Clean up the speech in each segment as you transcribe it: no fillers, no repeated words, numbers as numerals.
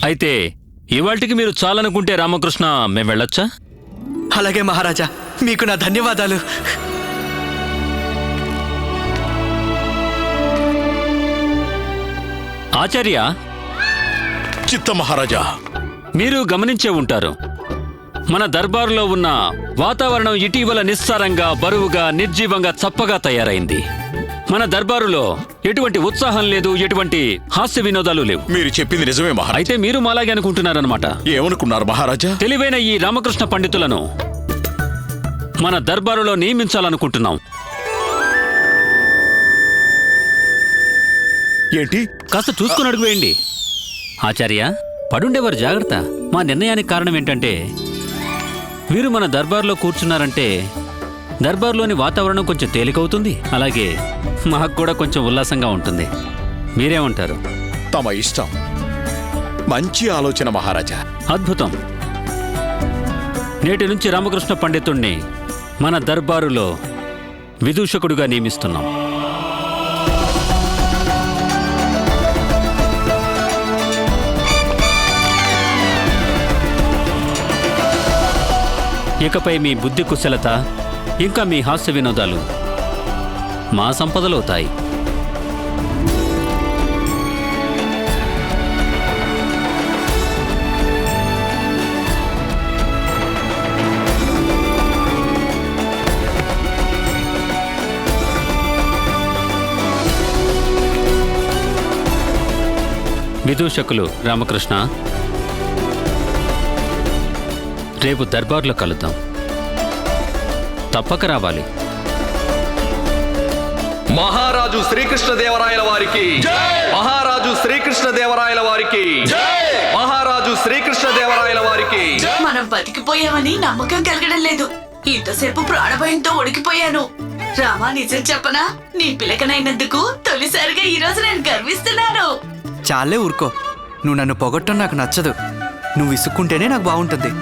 అయితే ఇవాల్టికి మీరు చాలనుకుంటే రామకృష్ణ మేము వెళ్ళొచ్చా? అలాగే మహారాజా, మీకు నా ధన్యవాదాలు. ఆచార్య, చిత్త మహారాజా, మీరు గమనించే ఉంటారు, మన దర్బారులో ఉన్న వాతావరణం ఇటీవల నిస్సారంగా, బరువుగా, నిర్జీవంగా, చప్పగా తయారైంది. మన దర్బారులో ఎటువంటి ఉత్సాహం లేదు, ఎటువంటి హాస్య వినోదాలు లేవు. మీరు చెప్పింది నిజమే మహారాజా. అయితే మీరు మాలాగే అనుకుంటున్నారన్నమాట. ఏమనుకున్నారు మహారాజా? తెలివైన ఈ రామకృష్ణ పండితులను మన దర్బారులో నియమించాలనుకుంటున్నాం. ఏంటి? కాస్త చూసుకుని అడుగు వేయండి. ఆచార్య, పడుండేవారు జాగ్రత్త. మా నిర్ణయానికి కారణం ఏంటంటే, వీరు మన దర్బార్లో కూర్చున్నారంటే దర్బార్లోని వాతావరణం కొంచెం తేలికవుతుంది, అలాగే మాకు కూడా కొంచెం ఉల్లాసంగా ఉంటుంది. మీరేమంటారు? తమ ఇష్టం. మంచి ఆలోచన మహారాజా. అద్భుతం. నేటి నుంచి రామకృష్ణ పండితుణ్ణి మన దర్బారులో విదూషకుడుగా నియమిస్తున్నాం. ఇకపై మీ బుద్ధి కుశలత ఇంకా మీ హాస్య వినోదాలు మా సంపదలవుతాయి. విదూషకులు రామకృష్ణ, రేపు దర్బార్లో కలుద్దాం. తప్పక రావాలి. మహారాజు శ్రీకృష్ణదేవరాయల వారికి, మహారాజు శ్రీకృష్ణదేవరాయల వారికి, మహారాజు శ్రీకృష్ణదేవరాయల వారికి. మనం బతికిపోయామని నమ్మకం కలగడం లేదు. ఇంతసేపు ప్రాణభయంతో ఉడికిపోయాను. రామా, నిజం చెప్పనా? నీ పిలకనైనందుకు తొలిసారిగా ఈ రోజు నేను గర్విస్తున్నాను. చాలే ఊరుకో. నువ్వు నన్ను పొగట్టం నాకు నచ్చదు. నువ్వు విసుక్కుంటేనే నాకు బాగుంటుంది.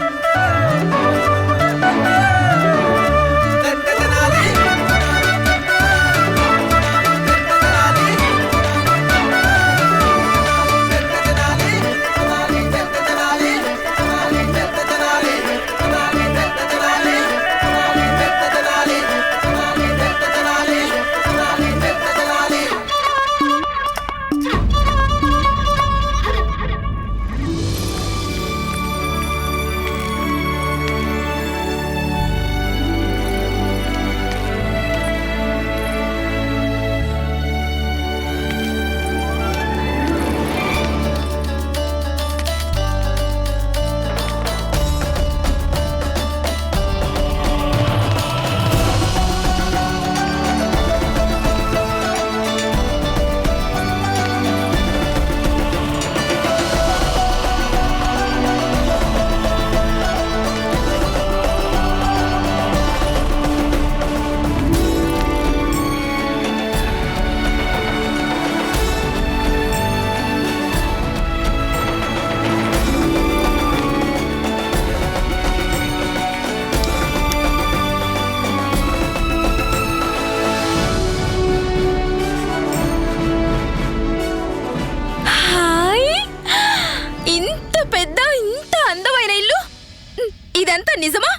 నిజమా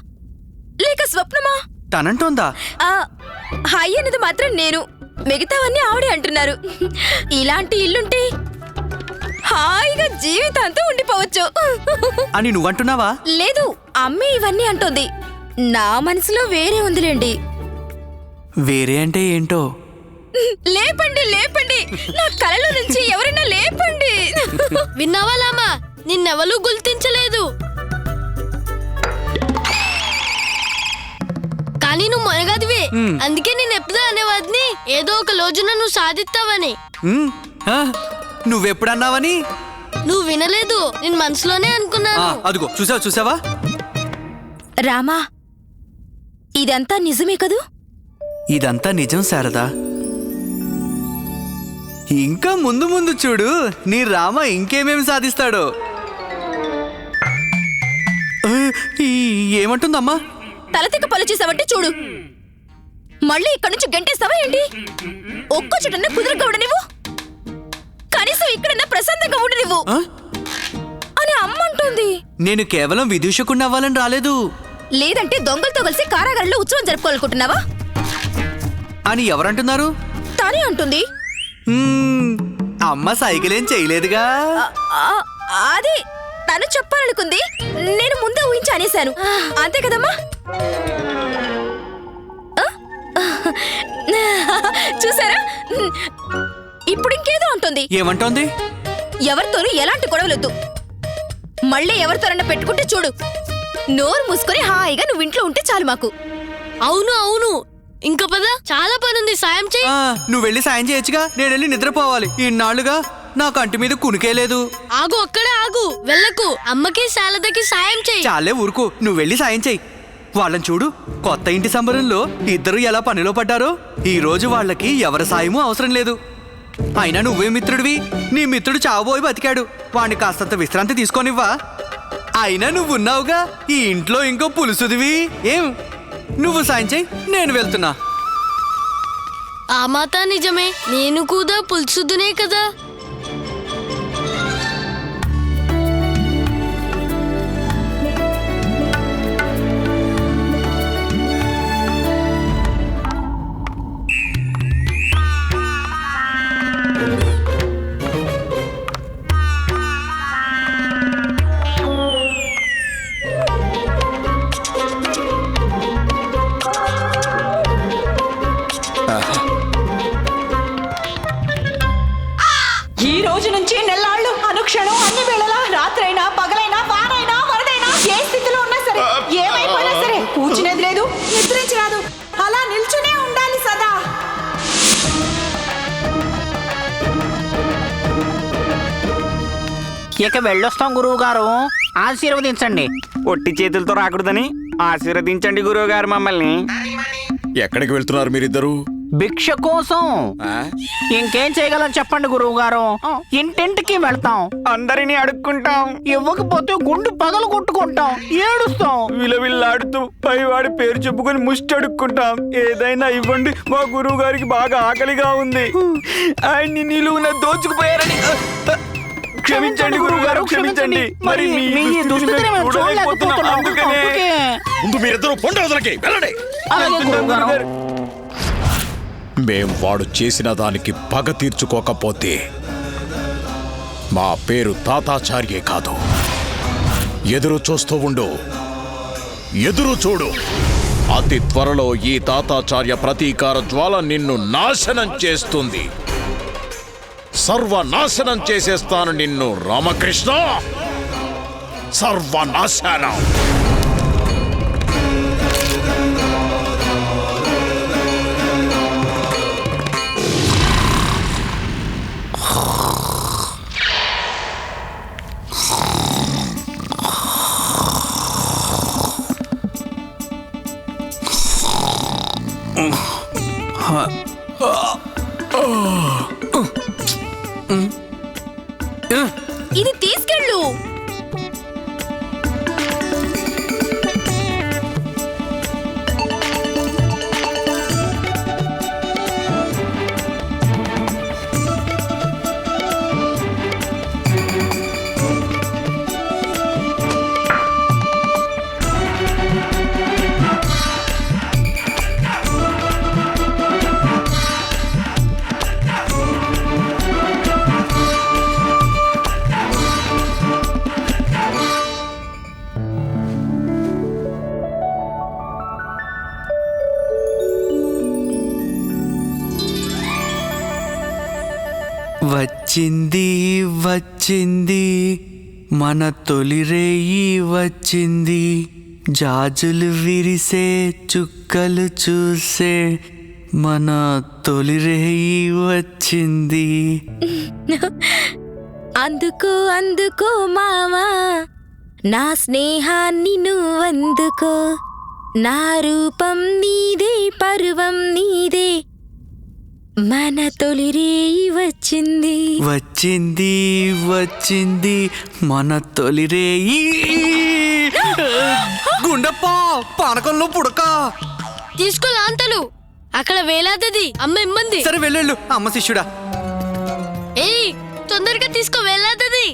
లేక స్వప్నమా? తనంటోందా? హాయ్ అన్నది మాత్రం నేను, మిగతావన్నీ ఆవిడే అంటున్నారు. ఇలాంటి ఇల్లుంటే హాయిగా జీవితాంతం ఉండిపోవచ్చు అని నువ్వంటున్నావా? లేదు, అమ్మే ఇవన్నీ అంటోంది. నా మనసులో వేరే ఉందిలేండి. వేరే అంటే ఏంటో? లేపండి లేపండి, నా కలలో నుంచి ఎవరైనా లేపండి. విన్నావా లామా, నిన్నెవరూ గుర్తించలేదు. కానీ నువ్వు మొనగాదివే, అందుకే నేను ఎప్పుడు అనేవాడిని ఏదో ఒక రోజున నువ్వు సాధిస్తావని. నువ్వెప్పుడన్నావని? నువ్వు వినలేదు, నేను మనసులోనే అనుకున్నాను. అదిగో చూసావా? రామా, ఇదంతా నిజమే కదూ? ఇదంతా నిజం శారదా. ఇంకా ముందు ముందు చూడు, నీ రామ ఇంకేమేమి సాధిస్తాడో. ఏమంటుందమ్మా? తలతిక్క పలు చేసావంటే చూడు, మళ్ళీ ఇక్కడి నుంచి గంటేస్తావా ఏంటి? ఒక్క చుట్టన్నా కుదురుగా ఉండ నువ్వు, కనీసం ఇక్కడన్నా ప్రశాంతంగా ఉండు నువ్వు. నేను కేవలం విదూషకుణ్ణి అవ్వాలని రాలేదు లేదంటే దొంగలతో కలిసి కారాగారంలో ఉత్సవం జరుపుకోవాలనుకుంటున్నావా అని ఎవరంటున్నారు? తానే అంటుంది. అమ్మ సైకిల్ ఏం చేయలేదుగా. అది తను చెప్పాలనుకుంది, నేను ముందే ఊహించి అనేశాను. అంతే కదమ్మా? చూసారా, ఇప్పుడు ఇంకేదో అంటుంది. ఏమంటోంది? ఎవరితోనూ ఎలాంటి గొడవలొద్దు, మళ్ళీ ఎవరితోనన్నా పెట్టుకుంటే చూడు. నోరు మూసుకొని హాయిగా నువ్వు ఇంట్లో ఉంటే చాలు మాకు. అవును అవును, ఇంకా పద, చాలా పనుంది, సాయం చెయ్యి. నువ్వు వెళ్ళి సాయం చేయొచ్చుగా, నేను వెళ్ళి నిద్రపోవాలి. ఇన్నాళ్ళుగా నా కంటి మీద కునికే లేదు. ఆగు, అక్కడే ఆగు, వెళ్ళకు. అమ్మకి శారదకి సాయం చెయ్యి. చాలే ఊరుకో, నువ్వు వెళ్ళి సాయం చెయ్యి. వాళ్ళని చూడు, కొత్త ఇంటి సంబరంలో ఇద్దరు ఎలా పనిలో పడ్డారో. ఈ రోజు వాళ్ళకి ఎవరి సాయమూ అవసరం లేదు. అయినా నువ్వే మిత్రుడివి, నీ మిత్రుడు చావబోయి బతికాడు. వాణ్ణి కాస్తంత విశ్రాంతి తీసుకోనివ్వా? అయినా నువ్వున్నావుగా ఈ ఇంట్లో, ఇంకో పులుసుదివి. ఏం, నువ్వు సాయం చెయ్యి, నేను వెళ్తున్నా. ఆ మాట నిజమే, నేను కూడా పులుసుదునే కదా. ఈ రోజు నుంచి నెల్లాళ్ళు అనుక్షణం అన్ని వేళలా, రాత్రైనా పగలైనా వానైనా వరదైనా, ఏ స్థితిలో ఉన్నా సరే, ఏమైపోయినా సరే, కూర్చునేది లేదు, నిద్రించరాదు, అలా నిల్చునే ఉండాలి సదా. ఇక వెళ్ళొస్తాం గురువు గారు, ఆశీర్వదించండి. ఒట్టి చేతులతో రాకూడదని ఆశీర్వదించండి గురువు గారు మమ్మల్ని. ఎక్కడికి వెళ్తున్నారు మీరిద్దరు? భిక్ష కోసం. ఇంకేం చేయగలం చెప్పండి గురువు గారు. ఇంటింటికి వెళ్తాం, అందరినీ అడుక్కుంటాం, ఇవ్వకపోతే గుండు పగలు కొట్టుకుంటాం, ఏడుస్తాం, విలవిల్లాడుతూ పైవాడి పేరు చెప్పుకొని ముష్టి అడుక్కుంటాం. ఏదైనా ఇవ్వండి, మా గురువు గారికి బాగా ఆకలిగా ఉంది, ఆయన్ని నిలువున దోచుకుపోయారని. క్షమించండి గురువు గారు, క్షమించండి. మరి మీ దుస్థితిని మేము చూడలేకపోతున్నాం, అందుకనే. ముందు మీరిద్దరు పొండవదలకి వెళ్ళండి. మేం వాడు చేసిన దానికి పగ తీర్చుకోకపోతే మా పేరు తాతాచార్యే కాదు. ఎదురు చూస్తూ ఉండు, ఎదురు చూడు. అతి త్వరలో ఈ తాతాచార్య ప్రతీకార జ్వాల నిన్ను నాశనం చేస్తుంది. సర్వనాశనం చేసేస్తాను నిన్ను రామకృష్ణ, సర్వనాశనం. ఇది తీసుకెళ్ళు. వచ్చింది వచ్చింది మన తొలి రేయి వచ్చింది, జాజులు విరిసే చుక్కలు చూసే మన తొలి రేయి వచ్చింది. అందుకో అందుకో మావా, నా స్నేహాన్ని నువ్వందుకో, నా రూపం నీదే, పరువం నీదే, మన తొలి రేయి వచ్చింది. వచ్చింది వచ్చింది మన తొలి రేయి. గుండప్ప, పానకంలో పుడక తీసుకో లాంతలు, అక్కడ వేలాదది, అమ్మ ఇమ్మంది. సరే వెళ్ళు, అమ్మ శిష్యుడా. ఏయ్, తొందరగా తీసుకో, వేలాదది.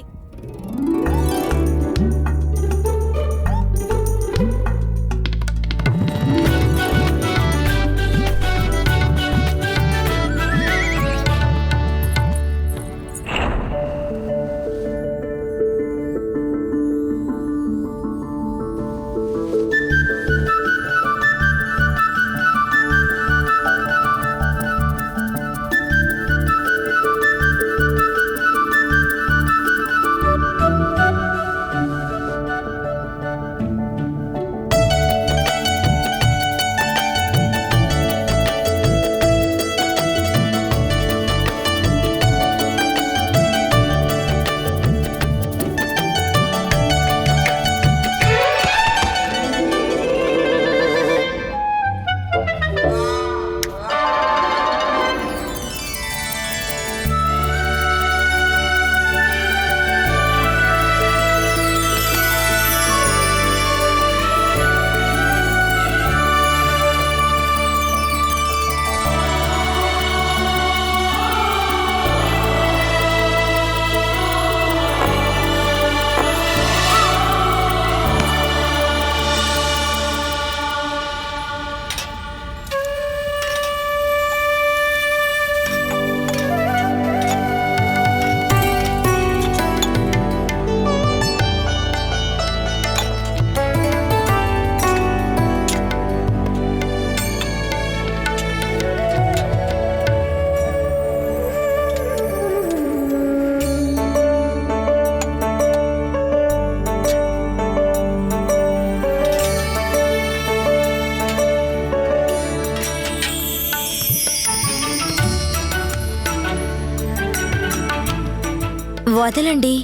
వదలండి,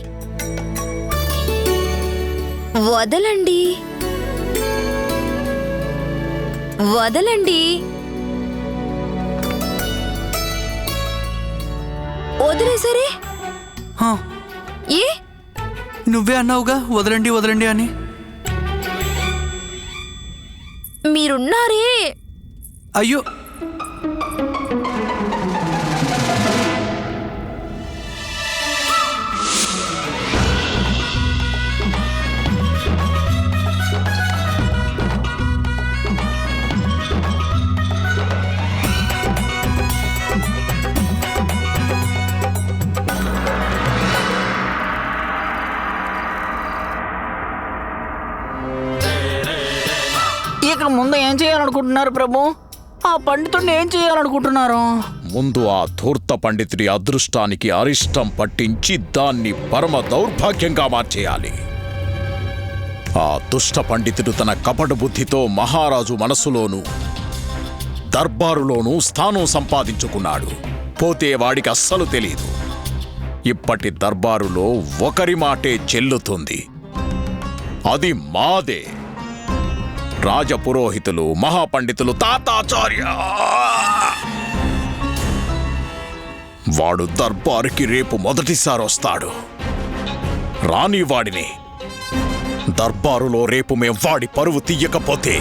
వదలండి, వదలండి. వదిలేసరే. హా, ఏ నువ్వే అన్నావుగా వదలండి వదలండి అని. మీరున్నారే. అయ్యో, ఇక్కడ ముందు ఏం చేయాలనుకుంటున్నారు ప్రభు? ఆ పండితుడిని ఏం చేయాలనుకుంటున్నారు? ముందు ఆ ధూర్త పండితుడి అదృష్టానికి అరిష్టం పట్టించి దాన్ని పరమ దౌర్భాగ్యంగా మార్చేయాలి. ఆ దుష్ట పండితుడు తన కపట బుద్ధితో మహారాజు మనసులోనూ దర్బారులోనూ స్థానం సంపాదించుకున్నాడు. పోతే వాడికి అస్సలు తెలీదు. ఇప్పటి దర్బారులో ఒకరి మాటే చెల్లుతుంది, అది మాదే. రాజపురోహితులు, మహాపండితులు, తాతాచార్య. వాడు దర్బారుకి రేపు మొదటిసారి వస్తాడు. రాని వాడిని. దర్బారులో రేపు మేం వాడి పరువు తీయకపోతే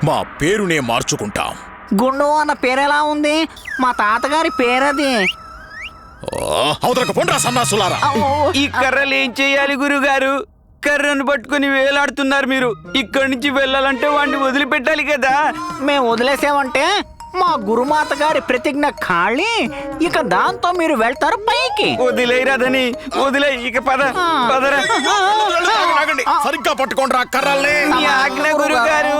మా పేరునే మార్చుకుంటాం. గుండు అన్న పేరెలా ఉంది? మా తాతగారి పేరది. అవతలకు పొండ్రా సన్నాసులారా. ఈ కర్రలు ఏం చేయాలి గురుగారు? కర్రను పట్టుకుని వేలాడుతున్నారు మీరు. ఇక్కడి నుంచి వెళ్ళాలంటే వాడిని వదిలిపెట్టాలి కదా. మేము వదిలేసామంటే మా గురుమాత గారి ప్రతిజ్ఞ ఖాళీ. ఇక దాంతో మీరు వెళ్తారు పైకి. వదిలేయరాదని వదిలే. ఇక పద పదరా. ఆగండి, సరిగ్గా పట్టుకోండి రా కర్రల్ని. మీ ఆజ్ఞ గురుగారు.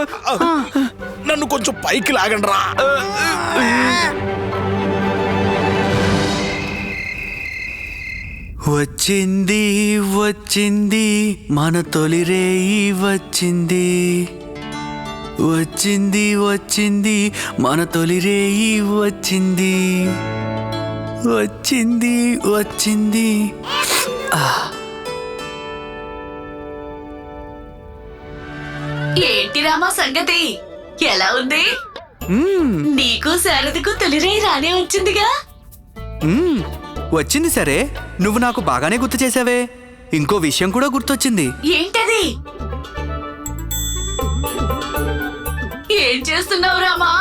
నన్ను కొంచెం పైకి లాగండి రా. వచ్చింది వచ్చింది మన తొలి రేయి వచ్చింది, వచ్చింది వచ్చింది మన తొలి రేయి వచ్చింది, వచ్చింది వచ్చింది. ఏంటి రామా సంగతి? ఎలా ఉంది? నీకు శారదకు తొలిరే రానే వచ్చిందిగా. వచ్చింది సరే, నువ్వు నాకు బాగానే గుర్తు చేసావే. ఇంకో విషయం కూడా గుర్తొచ్చింది. ఏంటది? ఏం చేస్తున్నావు రామా?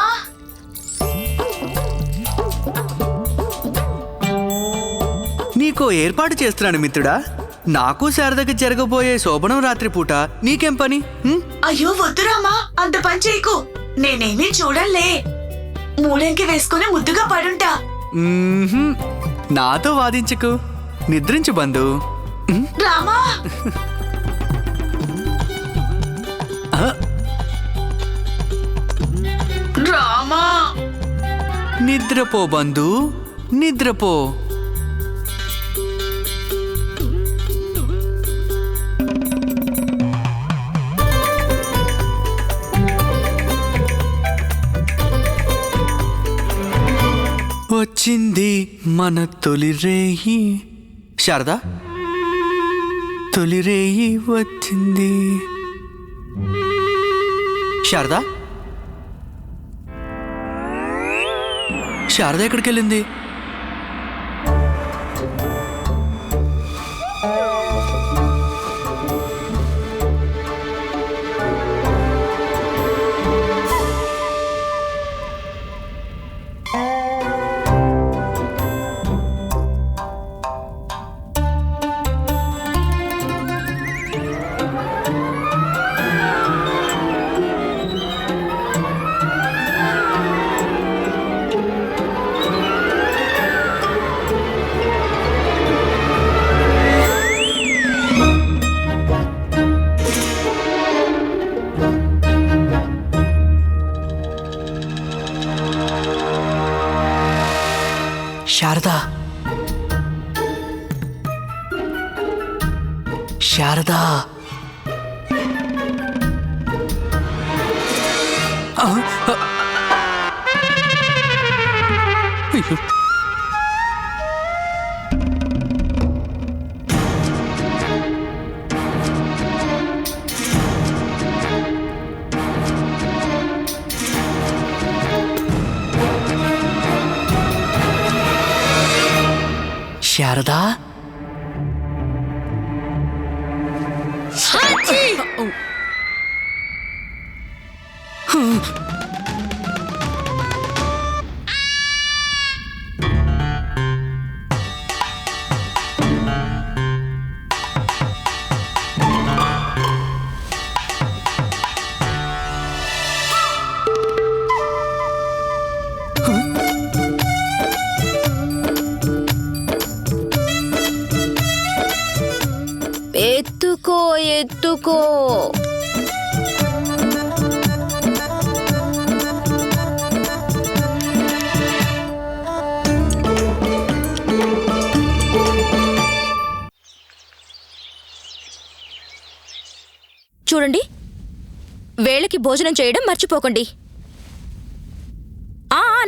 నీకో ఏర్పాటు చేస్తున్నాను మిత్రుడా. నాకు శారదకి జరగబోయే శోభనం రాత్రి పూట నీకేం పని? అయ్యో వద్దు రామా, అంత పని చేయకు. నేనేమీ చూడలే. మూడెంకి వేసుకుని ముద్దుగా పడుంటా. నాతో వాదించకు, నిద్రించు బంధు. రామా రామా, నిద్రపో బంధు, నిద్రపో. వచ్చింది మన తొలి రేయి. శారదా, తొలి రేయి వచ్చింది. శారదా, శారద ఎక్కడికి వెళ్ళింది? శారదా, శారదా, శారదా ఎత్తుకో ఎత్తుకో. చూడండి, వేళకి భోజనం చేయడం మర్చిపోకండి.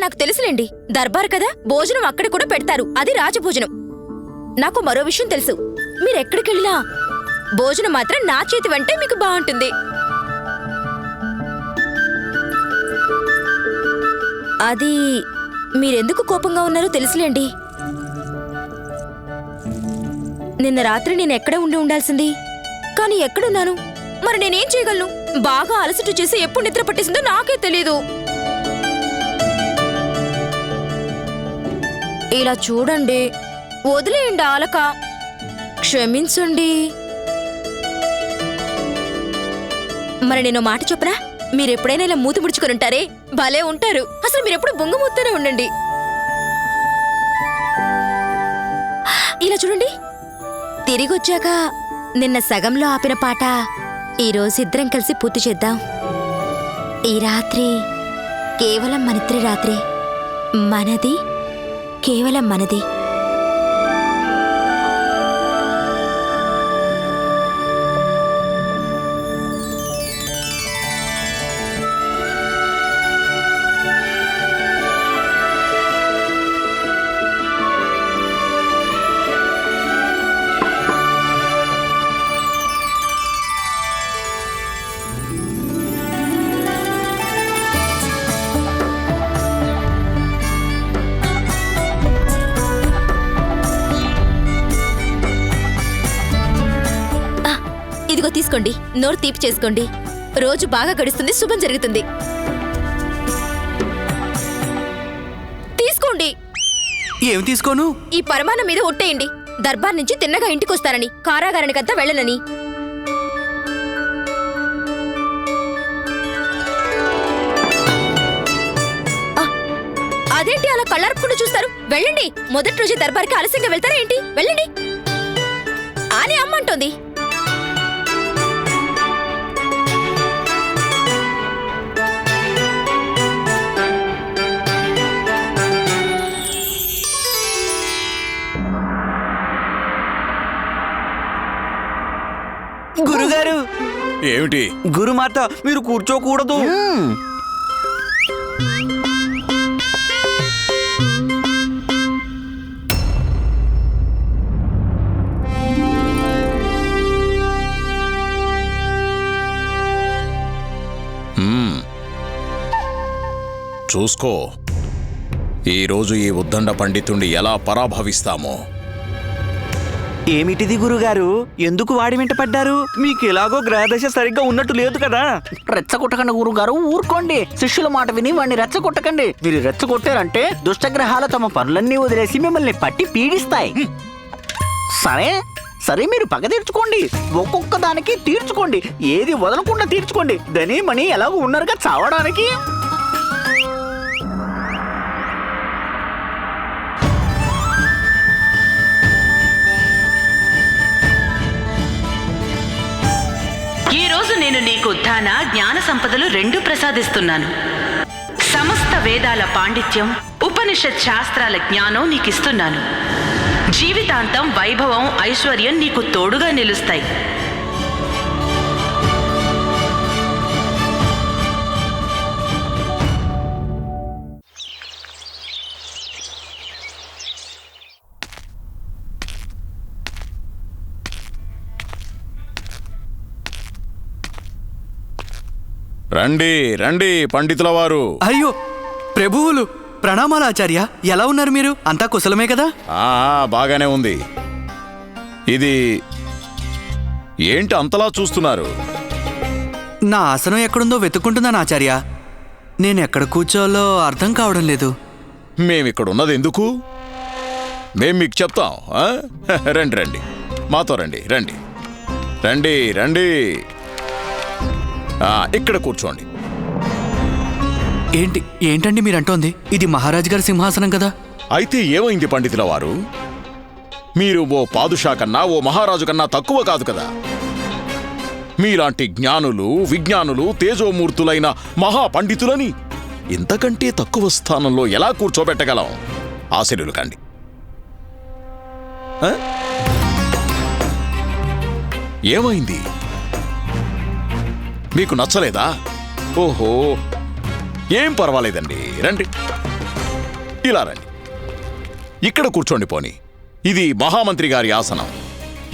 నాకు తెలుసులేండి, దర్బార్ కదా, భోజనం అక్కడ కూడా పెడతారు, అది రాజభోజనం. నాకు మరో విషయం తెలుసు, మీరెక్కడికెళ్ళినా భోజనం మాత్రం నా చేతి వెంటే మీకు బాగుంటుంది. అది మీరెందుకు కోపంగా ఉన్నారో తెలుసులేండి. నిన్న రాత్రి నేను ఎక్కడ ఉండాల్సింది, కానీ ఎక్కడున్నాను? మరి నేనేం చేయగలను? బాగా అలసట చేసి ఎప్పుడు నిద్ర పట్టేసిందో నాకే తెలీదు. ఇలా చూడండి, వదిలేయండి ఆలక, క్షమించండి. మరి నేను మాట చెప్పరా, మీరెప్పుడైనా ఇలా మూతి ముడుచుకొని ఉంటారే, భలే ఉంటారు. అసలు మీరెప్పుడు బొంగమూతూనే ఉండండి. ఇలా చూడండి, తిరిగొచ్చాక నిన్న సగంలో ఆపిన పాట ఈరోజు ఇద్దరం కలిసి పూర్తి చేద్దాం. ఈ రాత్రి కేవలం మనిద్దరి రాత్రి, మనది, కేవలం మనది. ఇదిగో తీసుకోండి, నోరు తీపి చేసుకోండి. రోజు బాగా గడుస్తుంది, శుభం జరుగుతుంది. తీసుకోండి. ఏం తీసుకోను? ఈ పరమాణం మీద ఒట్టేయండి, దర్బార్ నుంచి తిన్నగా ఇంటికొస్తారని, కారాగారానికంతా వెళ్ళనని. అదేంటి అలా కళ్ళార్పుకుంటూ చూస్తారు? వెళ్ళండి. మొదటి రోజు దర్బార్కి ఆలస్యంగా వెళ్తారా ఏంటి? వెళ్ళండి అని అమ్మంటోంది. గురుగారు, ఏమిటి? గురుమాత, మీరు కూర్చోకూడదు. చూసుకో, ఈరోజు ఈ ఉద్దండ పండితుణ్ణి ఎలా పరాభవిస్తామో. ఏమిటిది గురుగారు? ఎందుకు వాడి వెంట పడ్డారు? మీకు ఎలాగో గ్రహదశ సరిగ్గా ఉన్నట్టు లేదు కదా. రెచ్చగొట్టకండి గురుగారు, ఊరుకోండి. శిష్యుల మాట విని వాడిని రెచ్చగొట్టకండి. మీరు రెచ్చగొట్టారంటే దుష్టగ్రహాలు తమ పనులన్నీ వదిలేసి మిమ్మల్ని పట్టి పీడిస్తాయి. సరే సరే, మీరు పగ తీర్చుకోండి, ఒక్కొక్క దానికి తీర్చుకోండి, ఏది వదలకుండా తీర్చుకోండి. ధని మణి ఎలాగో ఉన్నారుగా చావడానికి. నేను నీకు ధన జ్ఞాన సంపదలు రెండు ప్రసాదిస్తున్నాను. సమస్త వేదాల పాండిత్యం, ఉపనిషత్ శాస్త్రాల జ్ఞానం నీకిస్తున్నాను. జీవితాంతం వైభవం, ఐశ్వర్యం నీకు తోడుగా నిలుస్తాయి. రండి రండి పండితుల వారు. అయ్యో ప్రభువులు, ప్రణామాలు ఆచార్య. ఎలా ఉన్నారు మీరు? అంతా కుశలమే కదా? బాగానే ఉంది. ఇది ఏంటి అంతలా చూస్తున్నారు? నా ఆసనం ఎక్కడుందో వెతుక్కుంటున్నాను ఆచార్య. నేను ఎక్కడ కూర్చోవాలో అర్థం కావడం లేదు. మేమిక్కడున్నది ఎందుకు? మేం మీకు చెప్తాం. రండి రండి, మాతో రండి. రండి రండి రండి, ఇక్కడ కూర్చోండి. ఏంటండి మీరంటోంది? ఇది మహారాజు గారి సింహాసనం కదా? అయితే ఏమైంది పండితుల వారు? మీరు ఓ పాదుషా కన్నా, ఓ మహారాజు కన్నా తక్కువ కాదు కదా. మీలాంటి జ్ఞానులు, విజ్ఞానులు, తేజోమూర్తులైన మహాపండితులని ఇంతకంటే తక్కువ స్థానంలో ఎలా కూర్చోబెట్టగలం? ఆశ్చర్యులు కండి. ఏమైంది? మీకు నచ్చలేదా? ఓహో, ఏం పర్వాలేదండి, రండి. ఇలా రండి, ఇక్కడ కూర్చోండి. పోనీ, ఇది మహామంత్రి గారి ఆసనం.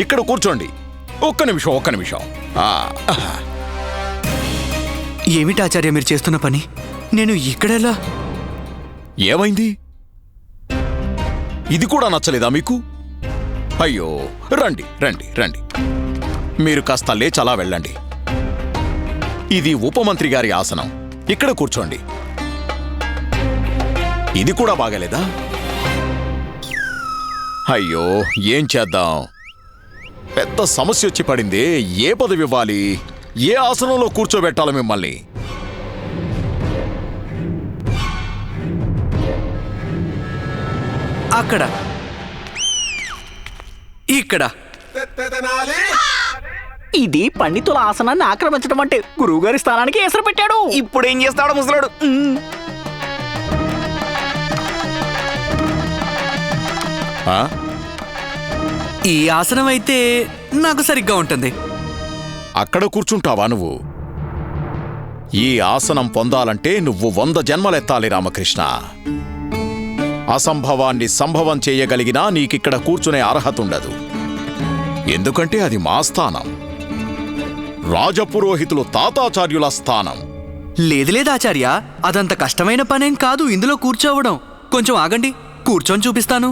ఇక్కడ కూర్చోండి. ఒక్క నిమిషం. ఏమిటి ఆచార్య మీరు చేస్తున్న పని? నేను ఇక్కడెలా? ఏమైంది? ఇది కూడా నచ్చలేదా మీకు? అయ్యో, రండి రండి రండి, మీరు కాస్త లేచలా వెళ్ళండి. ఇది ఉపమంత్రి గారి ఆసనం. ఇక్కడ కూర్చోండి. ఇది కూడా బాగాలేదా? అయ్యో, ఏం చేద్దాం? పెద్ద సమస్య వచ్చి పడింది. ఏ పదవి ఇవ్వాలి? ఏ ఆసనంలో కూర్చోబెట్టాలి మిమ్మల్ని? అక్కడ, ఇక్కడ. ఇది పండితుల ఆసనాన్ని ఆక్రమించడం అంటే. గురువుగారి స్థానానికి ఎసరు పెట్టాడు. ఇప్పుడు ఏం చేస్తాడో ముసలాడు. ఈ ఆసనం అయితే నాకు సరిగ్గా ఉంటుంది. అక్కడ కూర్చుంటావా నువ్వు? ఈ ఆసనం పొందాలంటే నువ్వు 100 జన్మలెత్తాలి రామకృష్ణ. అసంభవాన్ని సంభవం చేయగలిగినా నీకిక్కడ కూర్చునే అర్హత ఉండదు. ఎందుకంటే అది మా స్థానం, రాజపురోహితులు తాతాచార్యుల స్థానం. లేదు ఆచార్య, అదంత కష్టమైన పనేం కాదు ఇందులో కూర్చోవడం. కొంచెం ఆగండి, కూర్చొని చూపిస్తాను.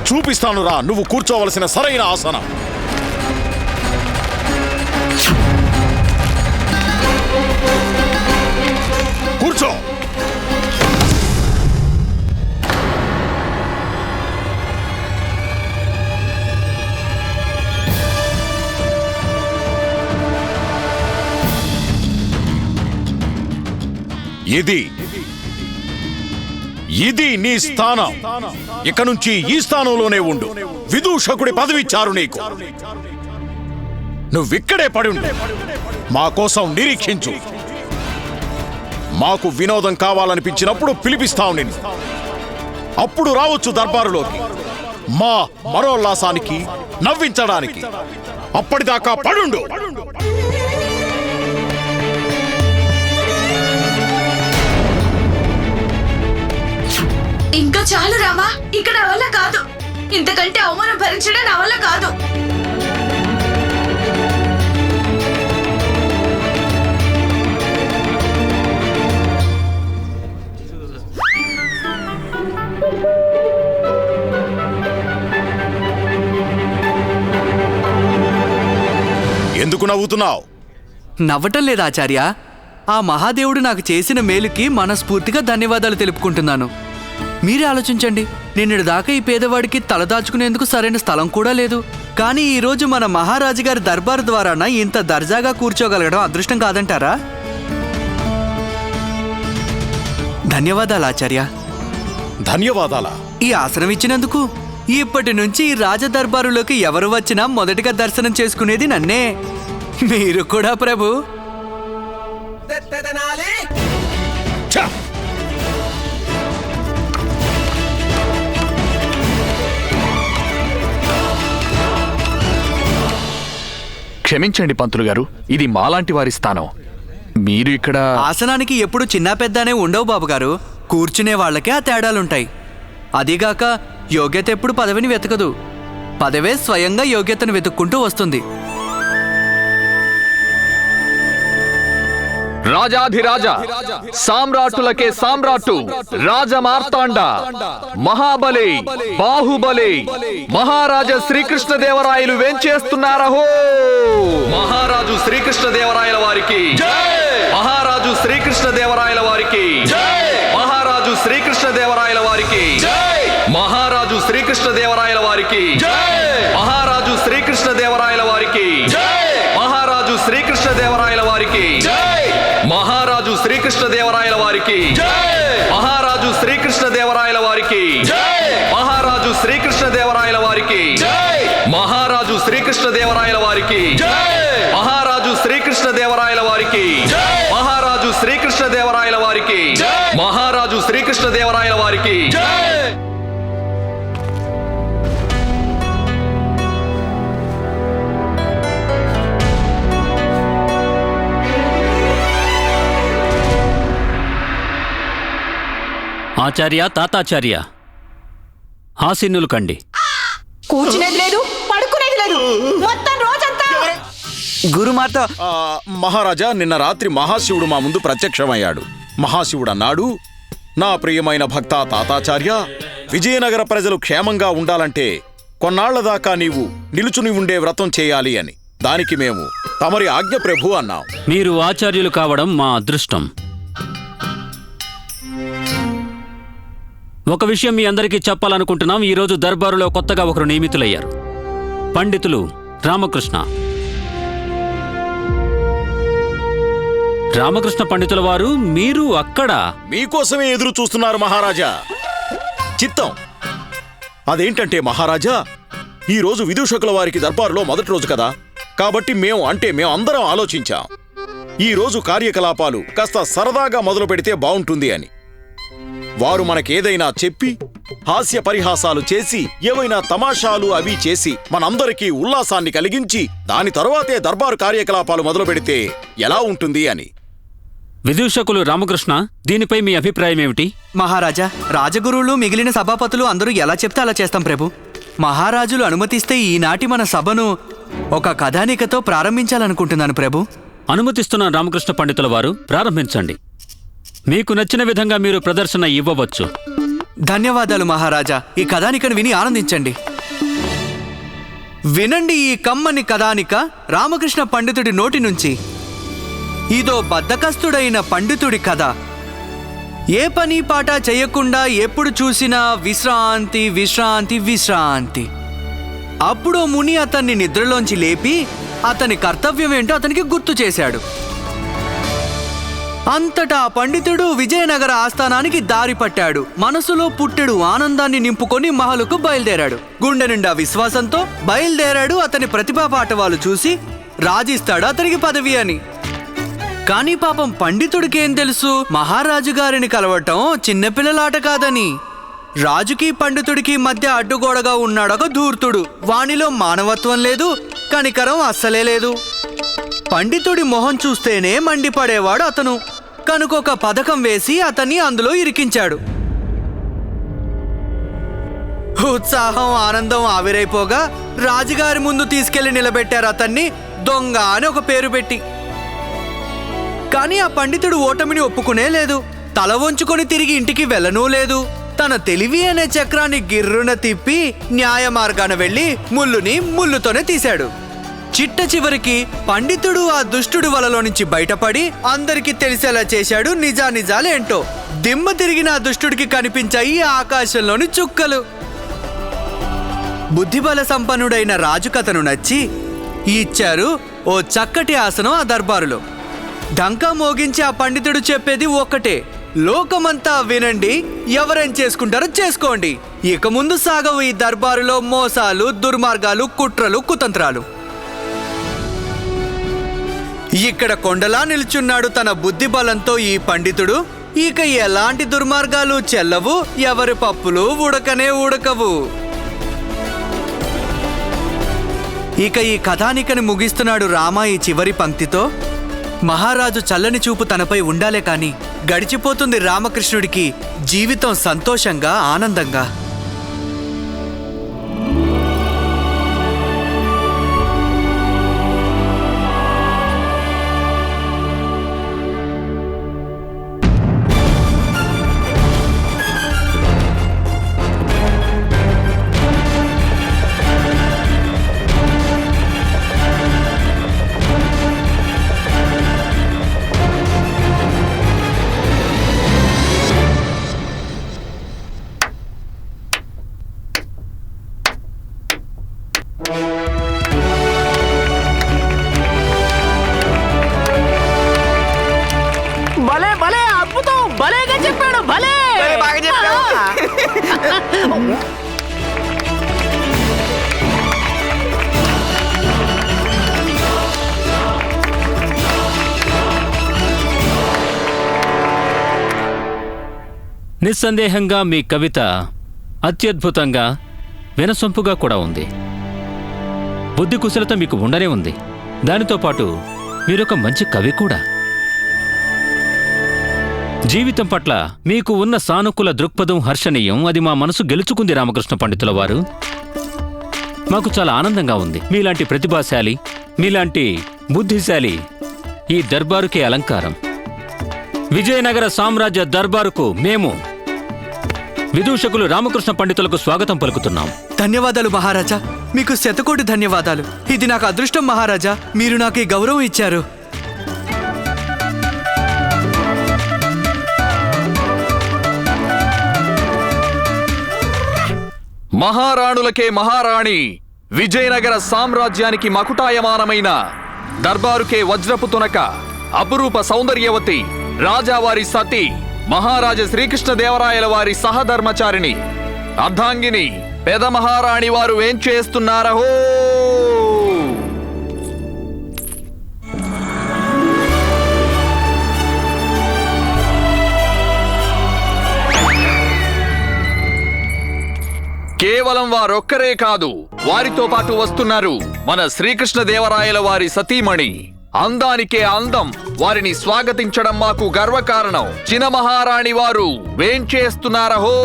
చూపిస్తాను రా, నువ్వు కూర్చోవలసిన సరైన ఆసనం. కూర్చో. ఇది నీ స్థానం. ఇక నుంచి ఈ స్థానంలోనే ఉండు. విదూషకుడి పదవిచ్చారు నీకు. నువ్విక్కడే పడి ఉండు. మా కోసం నిరీక్షించు. మాకు వినోదం కావాలనిపించినప్పుడు పిలిపిస్తావు నిన్ను. అప్పుడు రావచ్చు దర్బారులోకి, మా మనోల్లాసానికి, నవ్వించడానికి. అప్పటిదాకా పడుండు. ఇంకా చాలు రామా, ఇక నా వల్ల కాదు. ఇంతకంటే అవమానం భరించడం నా వల్ల కాదు. ఎందుకు నవ్వుతున్నావు? నవ్వటం లేదా ఆచార్య, ఆ మహాదేవుడు నాకు చేసిన మేలుకి మనస్ఫూర్తిగా ధన్యవాదాలు తెలుపుకుంటున్నాను. మీరే ఆలోచించండి, నిన్నటి దాకా ఈ పేదవాడికి తలదాచుకునేందుకు సరైన స్థలం కూడా లేదు. కానీ ఈరోజు మన మహారాజు గారి దర్బారు ద్వారాన ఇంత దర్జాగా కూర్చోగలగడం అదృష్టం కాదంటారా? ధన్యవాదాలు ఆచార్య. ధన్యవాదాలా? ఈ ఆసనం ఇచ్చినందుకు. ఇప్పటి నుంచి ఈ రాజదర్బారులోకి ఎవరు వచ్చినా మొదటిగా దర్శనం చేసుకునేది నన్నే. మీరు కూడా ప్రభు. క్షమించండి పంతులు గారు, ఇది మాలాంటి వారి స్థానం. మీరు ఇక్కడ ఆసనానికి ఎప్పుడు చిన్న పెద్దనే ఉండవు బాబుగారు. కూర్చునే వాళ్ళకే ఆ తేడాలుంటాయి. అదీగాక యోగ్యత ఎప్పుడు పదవిని వెతకదు, పదవే స్వయంగా యోగ్యతను వెతుక్కుంటూ వస్తుంది. రాజాధిరాజ, సామ్రాట్టులకే సామ్రాట్టు, రాజమార్తాండ, మహాబలి, బాహుబలి, మహారాజా శ్రీకృష్ణదేవరాయలు వేంచేస్తున్నారహో! మహారాజు శ్రీకృష్ణదేవరాయల వారికి, మహారాజు శ్రీకృష్ణదేవరాయల వారికి, మహారాజు శ్రీకృష్ణదేవరాయల వారికి, మహారాజు శ్రీకృష్ణదేవరాయల వారికి, మహారాజు శ్రీకృష్ణదేవరాయల వారికి, మహారాజు శ్రీకృష్ణదేవరాయల వారికి, మహారాజు శ్రీకృష్ణదేవరాయల వారికి, మహారాజు శ్రీకృష్ణదేవరాయల వారికి, మహారాజు శ్రీకృష్ణదేవరాయల వారికి, మహారాజు శ్రీకృష్ణదేవరాయల వారికి, మహారాజు శ్రీకృష్ణదేవరాయల వారికి, మహారాజు శ్రీకృష్ణదేవరాయల వారికి, మహారాజు శ్రీకృష్ణదేవరాయల వారికి. ఆచార్య, తాతాచార్య, ఆసీనులు కండి. కూర్చునేది లేదు, పడుకునేది లేదు, మొత్తం రోజంతా. గురుమాత, మహారాజా, నిన్న రాత్రి మహాశివుడు మా ముందు ప్రత్యక్షమయ్యాడు. మహాశివుడు అన్నాడు, నా ప్రియమైన భక్త తాతాచార్య, విజయనగర ప్రజలు క్షేమంగా ఉండాలంటే కొన్నాళ్ల దాకా నీవు నిలుచుని ఉండే వ్రతం చేయాలి అని. దానికి మేము తమరి ఆజ్ఞ ప్రభు అన్నాం. మీరు ఆచార్యులు కావడం మా అదృష్టం. ఒక విషయం మీ అందరికీ చెప్పాలనుకుంటున్నాం. ఈరోజు దర్బారులో కొత్తగా ఒకరు నియమితులయ్యారు. పండితులు రామకృష్ణ. రామకృష్ణ పండితుల వారు, మీరు అక్కడ మీకోసమే ఎదురు చూస్తున్నారు మహారాజా. చిత్తం అదేంటంటే మహారాజా, ఈరోజు విదూషకుల వారికి దర్బారులో మొదటి రోజు కదా, కాబట్టి మేము అందరం ఆలోచించాం, ఈరోజు కార్యకలాపాలు కాస్త సరదాగా మొదలు పెడితే బావుంటుంది అని. వారు మనకేదైనా చెప్పి హాస్య పరిహాసాలు చేసి ఏవైనా తమాషాలు అవి చేసి మనందరికీ ఉల్లాసాన్ని కలిగించి దాని తరువాతే దర్బారు కార్యకలాపాలు మొదలు పెడితే ఎలా ఉంటుంది అని. విదూషకులు రామకృష్ణ, దీనిపై మీ అభిప్రాయం ఏమిటి? మహారాజా, రాజగురువులు మిగిలిన సభాపతులు అందరూ ఎలా చెప్తే అలా చేస్తాం ప్రభు. మహారాజులు అనుమతిస్తే ఈనాటి మన సభను ఒక కథానికతో ప్రారంభించాలనుకుంటున్నాను ప్రభు. అనుమతిస్తున్న రామకృష్ణ పండితుల వారు, ప్రారంభించండి. మీకు నచ్చిన విధంగా మీరు ప్రదర్శన ఇవ్వవచ్చు. ధన్యవాదాలు మహారాజా. ఈ కథానికను విని ఆనందించండి. వినండి ఈ కమ్మని కథానిక రామకృష్ణ పండితుడి నోటి నుంచి. ఇదో బద్ధకస్తుడైన పండితుడి కథ. ఏ పని పాట చేయకుండా ఎప్పుడు చూసినా విశ్రాంతి విశ్రాంతి విశ్రాంతి. అప్పుడు ముని అతన్ని నిద్రలోంచి లేపి అతని కర్తవ్యం ఏంటో అతనికి గుర్తు చేశాడు. అంతటా పండితుడు విజయనగర ఆస్థానానికి దారి పట్టాడు. మనసులో పుట్టెడు ఆనందాన్ని నింపుకొని మహలుకు బయలుదేరాడు. గుండె నిండా విశ్వాసంతో బయలుదేరాడు. అతని ప్రతిభా పాఠవాలు చూసి రాజిస్తాడు అతనికి పదవి అని. కానీ పాపం పండితుడికేం తెలుసు, మహారాజు గారిని కలవటం చిన్నపిల్లలాట కాదని. రాజుకి పండితుడికి మధ్య అడ్డుగోడగా ఉన్నాడొక ధూర్తుడు. వానిలో మానవత్వం లేదు, కనికరం అస్సలే లేదు. పండితుడి మొహం చూస్తేనే మండిపడేవాడు అతను. కనుకొక పథకం వేసి అతన్ని అందులో ఇరికించాడు. ఉత్సాహం ఆనందం ఆవిరైపోగా రాజుగారి ముందు తీసుకెళ్లి నిలబెట్టారు అతన్ని, దొంగ అని ఒక పేరు పెట్టి. కానీ ఆ పండితుడు ఓటమిని ఒప్పుకునే లేదు. తల వంచుకొని తిరిగి ఇంటికి వెళ్ళనూ లేదు. తన తెలివి అనే చక్రాన్ని గిర్రున తిప్పి న్యాయ మార్గాన వెళ్లి ముల్లుని ముల్లుతోనే తీశాడు. చిట్ట చివరికి పండితుడు ఆ దుష్టుడి వలలో నుంచి బయటపడి అందరికీ తెలిసేలా చేశాడు నిజానిజాలేంటో. దిమ్మ తిరిగిన ఆ దుష్టుడికి కనిపించాయి ఆకాశంలోని చుక్కలు. బుద్ధిబల సంపన్నుడైన రాజు కథను నచ్చి ఇచ్చారు ఓ చక్కటి ఆసనం ఆ దర్బారులో. ఢంకా మోగించి ఆ పండితుడు చెప్పేది ఒక్కటే, లోకమంతా వినండి, ఎవరేం చేసుకుంటారో చేసుకోండి. ఇక ముందు సాగవు ఈ దర్బారులో మోసాలు, దుర్మార్గాలు, కుట్రలు, కుతంత్రాలు. ఇక్కడ కొండలా నిల్చున్నాడు తన బుద్ధి బలంతో ఈ పండితుడు. ఇక ఎలాంటి దుర్మార్గాలు చెల్లవు, ఎవరి పప్పులు ఉడకనే ఉడకవు. ఇక ఈ కథానికని ముగిస్తున్నాడు రామ ఈ చివరి పంక్తితో. మహారాజు చల్లని చూపు తనపై ఉండాలే కాని గడిచిపోతుంది రామకృష్ణుడికి జీవితం సంతోషంగా ఆనందంగా. భలే భలే అద్భుతం, భలేగా చెప్పాడు, భలే బాగా చెప్పావు. నిస్సందేహంగా మీ కవిత అత్యద్భుతంగా వినసొంపుగా కూడా ఉంది. బుద్ధి కుశలత మీకు ఉండనే ఉంది. దానితో పాటు మీరొక మంచి కవి కూడా. జీవితం పట్ల మీకు ఉన్న సానుకూల దృక్పథం హర్షణీయం. అది మా మనసు గెలుచుకుంది రామకృష్ణ పండితుల వారు. మాకు చాలా ఆనందంగా ఉంది. మీలాంటి ప్రతిభాశాలి, మీలాంటి బుద్ధిశాలి ఈ దర్బారుకే అలంకారం. విజయనగర సామ్రాజ్య దర్బారుకు మేము విదూషకులు రామకృష్ణ పండితులకు స్వాగతం పలుకుతున్నాం. ధన్యవాదాలు మహారాజా, మీకు శతకోటి ధన్యవాదాలు. ఇది నాకు అదృష్టం మహారాజా, మీరు నాకు ఈ గౌరవం ఇచ్చారు. మహారాణులకే మహారాణి, విజయనగర సామ్రాజ్యానికి మకుటాయమానమైన దర్బారుకే వజ్రపు తునక, అపురూప సౌందర్యవతి, రాజావారి సతి, మహారాజ శ్రీకృష్ణదేవరాయల వారి సహధర్మచారిణి, అర్ధాంగిని, పెద మహారాణి వారు ఏం చేస్తున్నారహో. కేవలం వారొక్కరే కాదు, వారితో పాటు వస్తున్నారు మన శ్రీకృష్ణదేవరాయల వారి సతీమణి. అందానికే అందం, వారిని స్వాగతించడం మాకు గర్వకారణం. చిన్న మహారాణి వారు వేంచేస్తున్నారహో.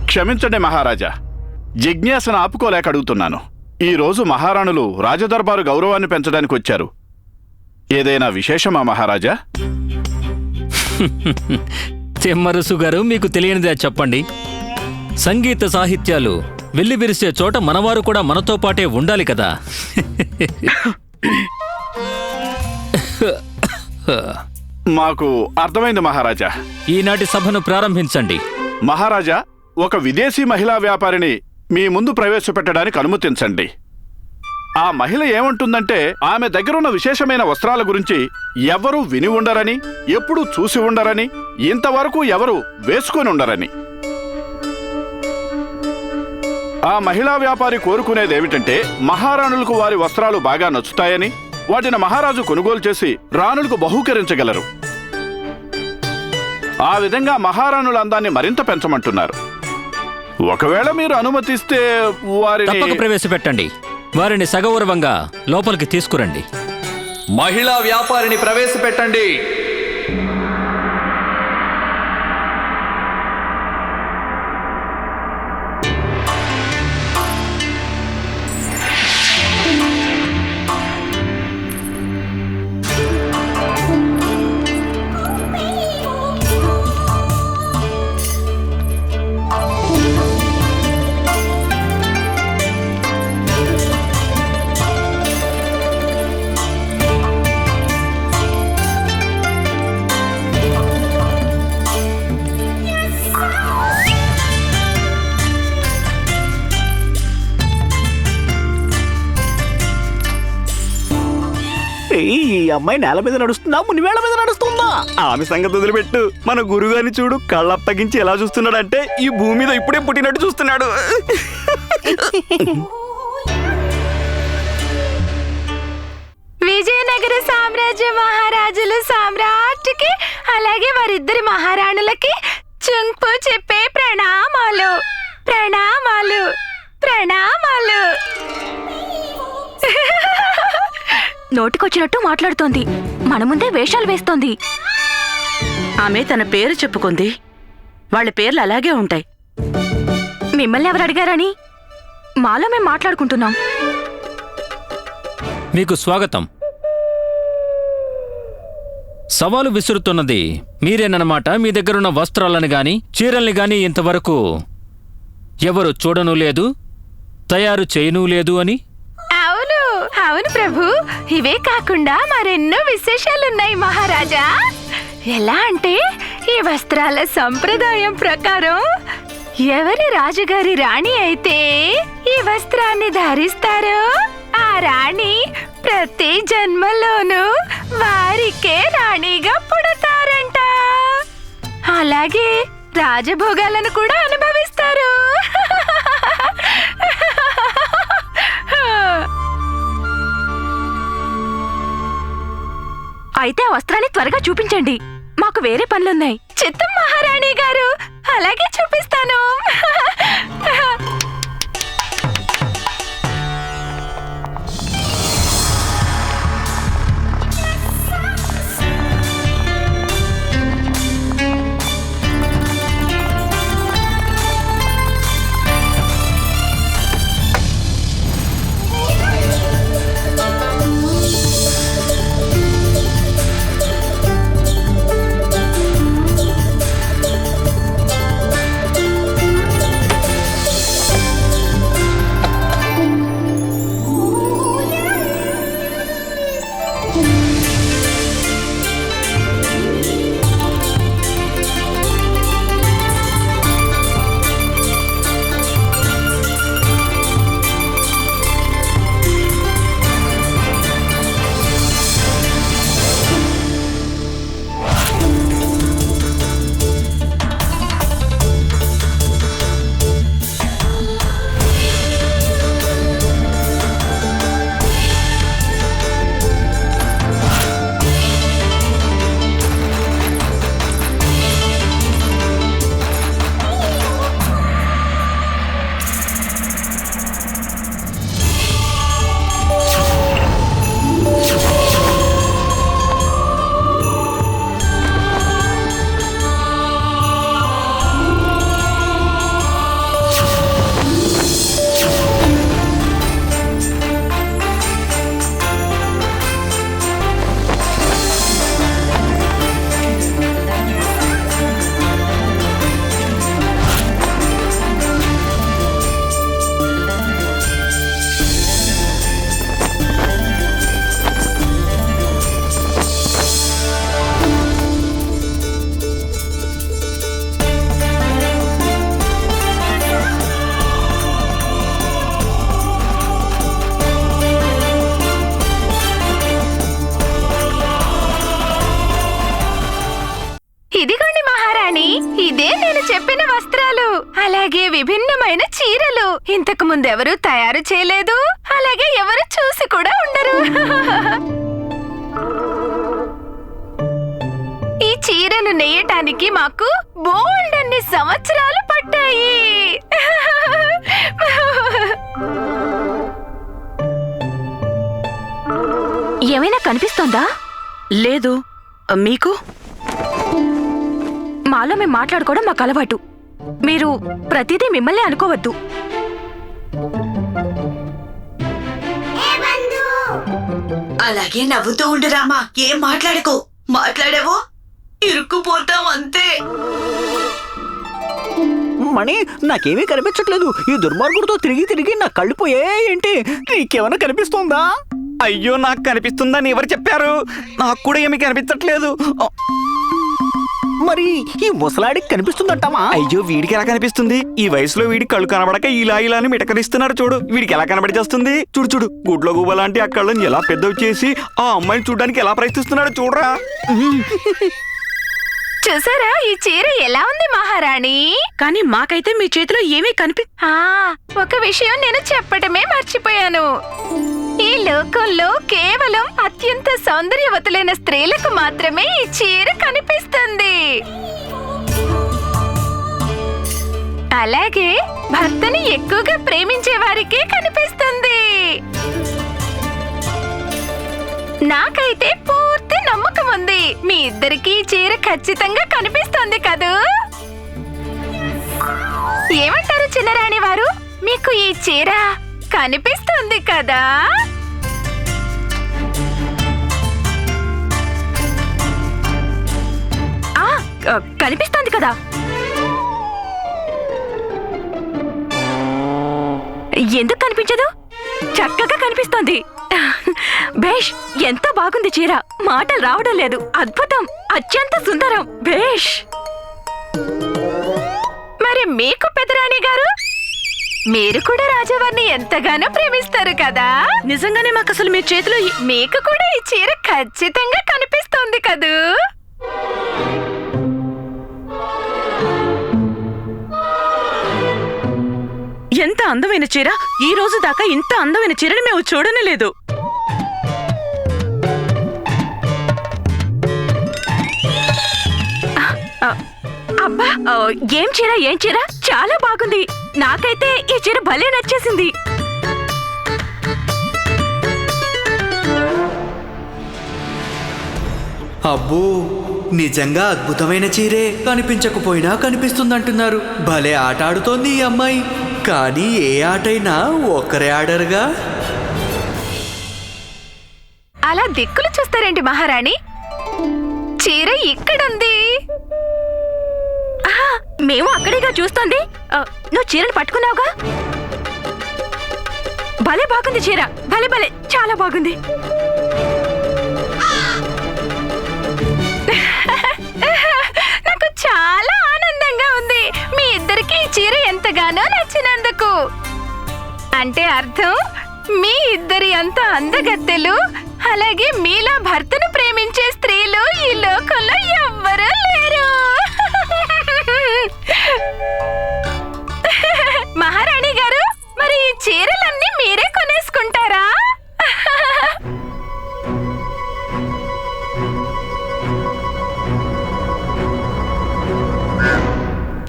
క్షమించండి మహారాజా, జిజ్ఞాసను ఆపుకోలేక అడుగుతున్నాను. ఈరోజు మహారాణులు రాజదర్బారు గౌరవాన్ని పెంచడానికి వచ్చారు. ఏదైనా విశేషమా మహారాజా? చెమ్మరసు గారు, మీకు తెలియనిదే చెప్పండి. సంగీత సాహిత్యాలు వెల్లివిరిసే చోట మనవారు కూడా మనతో పాటే ఉండాలి కదా. మాకు అర్థమైంది మహారాజా. ఈనాటి సభను ప్రారంభించండి. మహారాజా, ఒక విదేశీ మహిళా వ్యాపారిని మీ ముందు ప్రవేశపెట్టడానికి అనుమతించండి. ఆ మహిళ ఏమంటుందంటే, ఆమె దగ్గరున్న విశేషమైన వస్త్రాల గురించి ఎవరూ విని ఉండరని, ఎప్పుడూ చూసి ఉండరని, ఇంతవరకు ఎవరు వేసుకొని ఉండరని. ఆ మహిళా వ్యాపారి కోరుకునేదేమిటంటే, మహారాణులకు వారి వస్త్రాలు బాగా నచ్చుతాయని, వాటిని మహారాజు కొనుగోలు చేసి రాణులకు బహూకరించగలరు. ఆ విధంగా మహారాణుల అందాన్ని మరింత పెంచమంటున్నారు. ఒకవేళ మీరు అనుమతిస్తే తప్పక ప్రవేశపెట్టండి. వారిని సగౌరవంగా లోపలికి తీసుకురండి. మహిళా వ్యాపారిని ప్రవేశపెట్టండి. ఈ అమ్మాయి నేల మీద నడుస్తుందా, మునివేళ్ల మీద నడుస్తుందా? ఆమె సంగతి వదిలిపెట్టు. మన గురుగారిని చూడు, కళ్ళప్పగించి ఎలా చూస్తున్నాడంటే ఈ భూమి మీద ఇప్పుడే పుట్టినట్టు చూస్తున్నాడు. విజయనగర సామ్రాజ్య మహారాజులు సామ్రాట్కి అలాగే వారిద్దరి మహారాణులకి చుంపు చెప్పే ప్రణామాలు ప్రణామాలు ప్రణామాలు. నోటికొచ్చినట్టు మాట్లాడుతోంది, మన ముందే వేషాలు వేస్తోంది. ఆమె తన పేరు చెప్పుకుంది, వాళ్ళ పేర్లు అలాగే ఉంటాయి. మిమ్మల్ని ఎవరు అడిగారని? మాలో మేము మాట్లాడుకుంటున్నాం. మీకు స్వాగతం. సవాలు విసురుతున్నది మీరేనన్నమాట. మీ దగ్గరున్న వస్త్రాలను గాని చీరల్ని గాని ఇంతవరకు ఎవరు చూడనూ లేదు, తయారు చేయనూ లేదు అని. అవును అవును ప్రభు, ఇవే కాకుండా మరెన్నో విశేషాలున్నాయి మహారాజా. ఎలా అంటే ఈ వస్త్రాల సంప్రదాయం ప్రకారం ఎవరి రాజుగారి రాణి అయితే ఈ వస్త్రాన్ని ధరిస్తారో ఆ రాణి ప్రతి జన్మలోనూ వారికే రాణిగా పుడతారంట. అలాగే రాజభోగాలను కూడా అనుభవిస్తారు. అయితే ఆ వస్త్రాన్ని త్వరగా చూపించండి, మాకు వేరే పనులున్నాయి. చిత్తం మహారాణి గారు, అలాగే చూపిస్తాను. ఇదిగోండి మహారాణి, ఇదే నేను చెప్పిన వస్త్రాలు, అలాగే విభిన్నమైన చీరలు. ఇంతకు ముందెవరూ తయారు చేయలేదు, అలాగే ఎవరు చూసి కూడా ఉండరు. ఈ చీరలు నెయ్యటానికి మాకు బోల్డ్ అన్ని సంవత్సరాలు పట్టాయి. ఏమైనా కనిపిస్తోందా? లేదు. మీకు? మాలో మేము మాట్లాడుకోవడం మాకు అలవాటు. మీరు ప్రతిదీ మిమ్మల్ని అనుకోవద్దు. అలాగే నవ్వుతూ ఉండు రామా, ఏం మాట్లాడుకో. మాట్లాడావో ఇరుక్కుపోతాం అంతే. మణి, నాకేమీ కనిపించట్లేదు. ఈ దుర్మార్గుడితో తిరిగి తిరిగి నా కళ్ళు పోయాయి ఏంటి? నీకేమైనా కనిపిస్తోందా? అయ్యో, నాకు కనిపిస్తుందని ఎవరు చెప్పారు? నాకు కూడా ఏమీ కనిపించట్లేదు. మరి ఈ ముసలాడికి కనిపిస్తుందంటావా? అయ్యో, వీడికి ఎలా కనిపిస్తుంది? ఈ వయసులో వీడి కళ్ళు కనబడక ఇలా ఇలా అని మిటకరిస్తున్నారు చూడు. వీడికి ఎలా కనబడి చేస్తుంది? చూడు చూడు, గుడ్ల గువ్వ లాంటి ఆ కళ్ళని ఎలా పెద్దవి చేసి ఆ అమ్మాయిని చూడడానికి ఎలా ప్రయత్నిస్తున్నాడు చూడరా. చూసారా ఈ చీర ఎలా ఉంది మహారాణి? కానీ మాకైతే మీ చేతిలో ఏమీ ఒక విషయం నేను చెప్పటమే మర్చిపోయాను. ఈ లోకంలో కేవలం అత్యంత సౌందర్యవతులైన స్త్రీలకు మాత్రమే ఈ చీర కనిపిస్తుంది. అలాగే భర్తని ఎక్కువగా ప్రేమించే వారికే కనిపిస్తుంది. నాకైతే పూర్తి నమ్మకం ఉంది, మీ ఇద్దరికి చీర ఖచ్చితంగా కనిపిస్తుంది కదూ? ఏమంటారు చిన్నరాణి వారు, మీకు ఈ చీర కనిపిస్తుంది కదా? కనిపిస్తుంది కదా? ఎందుకు కనిపించదు? చక్కగా కనిపిస్తోంది. బేష్, ఎంత బాగుంది చీర, మాటలు రావడం లేదు. అద్భుతం, అత్యంత సుందరం. బేష్. మరి మీకు పెదరాణి గారు, మీరు కూడా రాజావారిని ఎంతగానో ప్రేమిస్తారు కదా? నిజంగానే మాకు అసలు మీ చేతిలో మీకు కూడా ఈ చీర ఖచ్చితంగా కనిపిస్తోంది కదూ? ఎంత అందమైన చీర! ఈ రోజు దాకా ఇంత అందమైన చీరని మేము చూడనే లేదు. అబ్బా, ఏం చీర, ఏం చీర, చాలా బాగుంది. నాకైతే ఈ చీర భలే నచ్చేసింది. అబ్బో, నిజంగా అద్భుతమైన చీరే. కనిపించకపోయినా కనిపిస్తుందంటున్నారు. భలే ఆట ఆడుతోంది ఈ అమ్మాయి. కానీ ఏ ఆటైనా ఒక్కరే ఆడరుగా. అలా దిక్కులు చూస్తారేంటి మహారాణి? చీర ఇక్కడుంది. మేము అక్కడేగా చూస్తోంది. నువ్వు చీరను పట్టుకున్నావుగా. భలే బాగుంది చీర, భలే భలే, చాలా బాగుంది. నాకు చాలా ఆనందంగా ఉంది, మీ ఇద్దరికి ఈ చీర ఎంతగానో నచ్చినందుకు. అంటే అర్థం, మీ ఇద్దరి అంత అందగత్తెలు, అలాగే మీలా భర్తను ప్రేమించే స్త్రీలు ఈ లోకంలో ఎవ్వరూ లేరు. మహారాణి గారు, మరి ఈ చీరలన్నీ మీరే కొనేసుకుంటారా?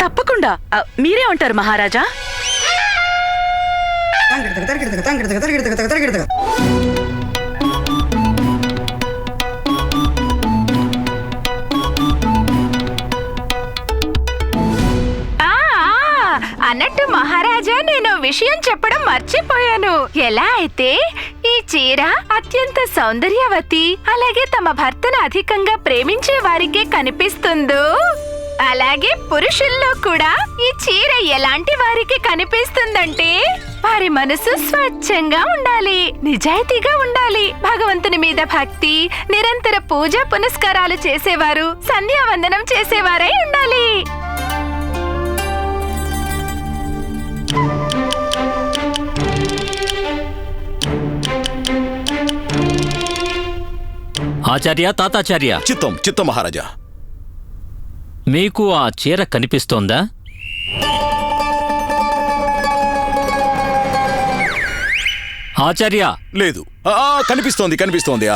తప్పకుండా. మీరే ఉంటారు మహారాజా. అన్నట్టు మహారాజా, నేను విషయం చెప్పడం మర్చిపోయాను. ఎలా అయితే ఈ చీర అత్యంత సౌందర్యవతి, అలాగే తమ భర్తను అధికంగా ప్రేమించే వారికే కనిపిస్తుందో, అలాగే పురుషుల్లో కూడా ఈ చీర ఎలాంటి వారికి కనిపిస్తుందంటే, వారి మనసు స్వచ్ఛంగా ఉండాలి, నిజాయితీగా ఉండాలి, భగవంతుని మీద భక్తి, నిరంతర పూజ పునస్కారాలు చేసేవారు, సంధ్యావందనం చేసేవారై ఉండాలి. ఆచార్య, తాతాచార్య. చిత్తం చిత్తం మహారాజా. మీకు ఆ చీర కనిపిస్తోందా? ఆచార్య. లేదు. కనిపిస్తోంది కనిపిస్తోంది.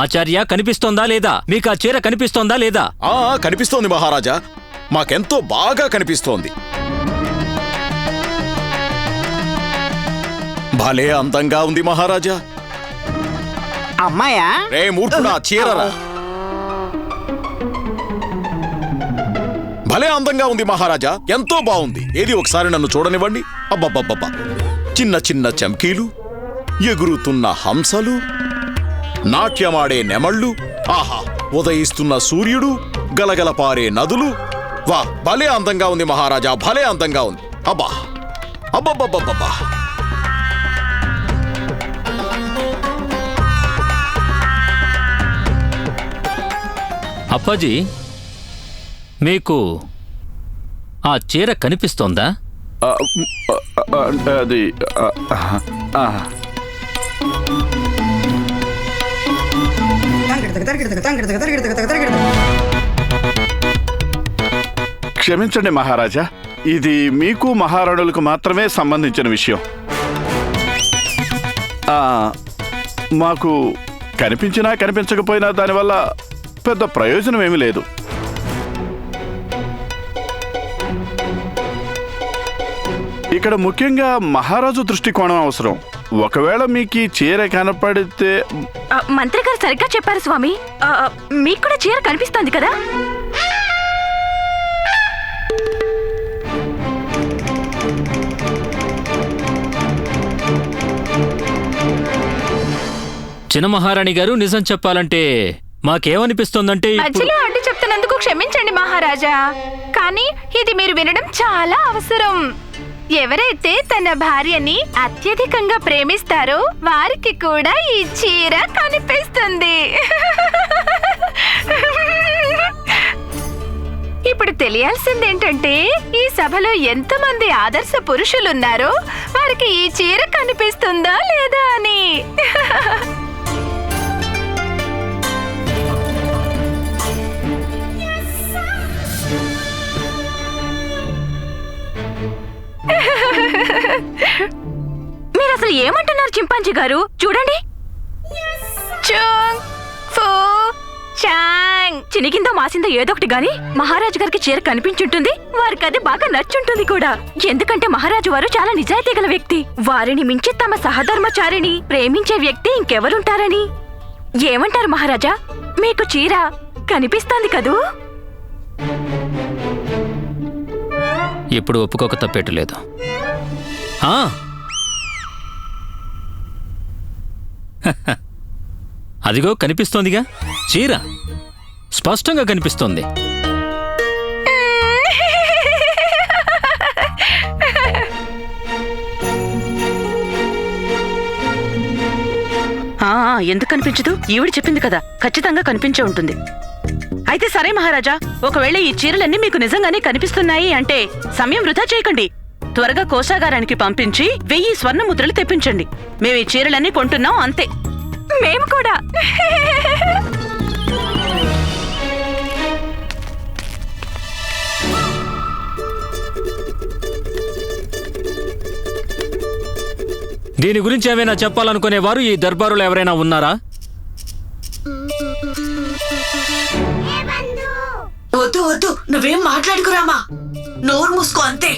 ఆచార్య, కనిపిస్తోందా లేదా? మీకు ఆ చీర కనిపిస్తోందా లేదా? కనిపిస్తోంది మహారాజా, మాకెంతో బాగా కనిపిస్తోంది. భలే అందంగా ఉంది మహారాజా. అమ్మాయా? రే మూర్ఖుడా, చీరరా. భలే అందంగా ఉంది మహారాజా, ఎంతో బాగుంది. ఏది ఒకసారి నన్ను చూడనివ్వండి. అబ్బబ్బబ్బబ్బా, చిన్న చిన్న చమ్కీలు, ఎగురుతున్న హంసలు, నాట్యమాడే నెమళ్ళు, ఆహా, ఉదయిస్తున్న సూర్యుడు, గలగల పారే నదులు. వా, భలే అందంగా ఉంది మహారాజా, భలే అందంగా ఉంది. అబ్బా, అబ్బబ్బబ్బబ్బా. అప్పాజీ, మీకు ఆ చీర కనిపిస్తోందా? అది క్షమించండి మహారాజా, ఇది మీకు మహారాణులకు మాత్రమే సంబంధించిన విషయం. మాకు కనిపించినా కనిపించకపోయినా దానివల్ల పెద్ద ప్రయోజనం ఏమీ లేదు. ఇక్కడ ముఖ్యంగా మహారాజు దృష్టికోణం అవసరం. ఒకవేళ మీకు ఈ చీర కనపడితే... మంత్రి గారు సరిగ్గా చెప్పారు స్వామి. మీకు కూడా చీర కనిపిస్తోంది కదా? చిన్న మహారాణి గారు, నిజం చెప్పాలంటే మాకేమనిపిస్తోందంటే మధ్యలో అడ్డు చెప్తున్నందుకు క్షమించండి మహారాజా, కానీ ఇది మీరు వినడం చాలా అవసరం. ఎవరైతే తన భార్యని అత్యధికంగా ప్రేమిస్తారో వారికి కూడా ఈ చీర కనిపిస్తుంది. ఇప్పుడు తెలియాల్సింది ఏంటంటే, ఈ సభలో ఎంతమంది ఆదర్శ పురుషులున్నారో వారికి ఈ చీర కనిపిస్తుందా లేదా అని. మీరు అసలు ఏమంటున్నారు చింపాంజీ గారు? చూడండి, చినిగిందో మాసిందో ఏదొకటి గాని మహారాజు గారికి చీర కనిపించుంటుంది. వారికి అది బాగా నచ్చుంటుంది కూడా. ఎందుకంటే మహారాజు వారు చాలా నిజాయితీ గల వ్యక్తి. వారిని మించి తమ సహధర్మచారిని ప్రేమించే వ్యక్తి ఇంకెవరుంటారని. ఏమంటారు మహారాజా? మీకు చీర కనిపిస్తోంది కదూ? ఇప్పుడు ఒప్పుకోక తప్పేట్లేదు. అదిగో కనిపిస్తోందిగా చీర, స్పష్టంగా కనిపిస్తోంది. ఎందుకు కనిపించదు? ఈవిడ చెప్పింది కదా, ఖచ్చితంగా కనిపించే ఉంటుంది. అయితే సరే మహారాజా, ఒకవేళ ఈ చీరలన్నీ మీకు నిజంగానే కనిపిస్తున్నాయి అంటే సమయం వృధా చేయకండి. త్వరగా కోశాగారానికి పంపించి 1000 స్వర్ణ ముద్రలు తెప్పించండి. మేము ఈ చీరలన్నీ కొంటున్నాం, అంతే. మేము కూడా. దీని గురించి ఏమైనా చెప్పాలనుకునేవారు ఈ దర్బారులో ఎవరైనా ఉన్నారా? వద్దు వద్దు, నువ్వేం మాట్లాడుకురామా, నోరు మూసుకో అంతే.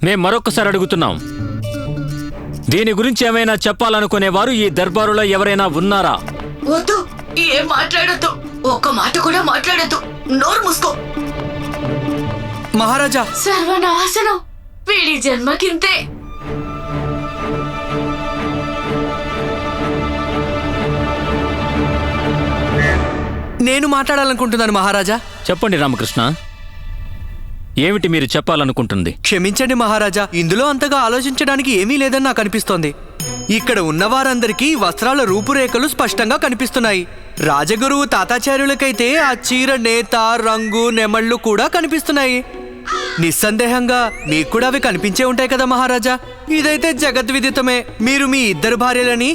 మేం మరొకసారి అడుగుతున్నాం, దీని గురించి ఏమైనా చెప్పాలనుకునేవారు ఈ దర్బారులో ఎవరైనా ఉన్నారా? వద్దు, ఏం మాట్లాడొద్దు, ఒక్క మాట కూడా మాట్లాడొద్దు, నోరు మూసుకో. మహారాజా, సర్వనాశనం, వీడి జన్మకింతే. నేను మాట్లాడాలనుకుంటున్నాను మహారాజా. చెప్పండి రామకృష్ణ, ఏమిటి మీరు చెప్పాలనుకుంటుంది? క్షమించండి మహారాజా, ఇందులో అంతగా ఆలోచించడానికి ఏమీ లేదని నాకు అనిపిస్తోంది. ఇక్కడ ఉన్నవారందరికీ వస్త్రాల రూపురేఖలు స్పష్టంగా కనిపిస్తున్నాయి. రాజగురువు తాతాచార్యులకైతే ఆ చీర నేత, రంగు, నెమళ్ళు కూడా కనిపిస్తున్నాయి. నిస్సందేహంగా మీకు కూడా అవి కనిపించే ఉంటాయి కదా మహారాజా. ఇదైతే జగద్విదితమే. మీరు మీ ఇద్దరు భార్యలని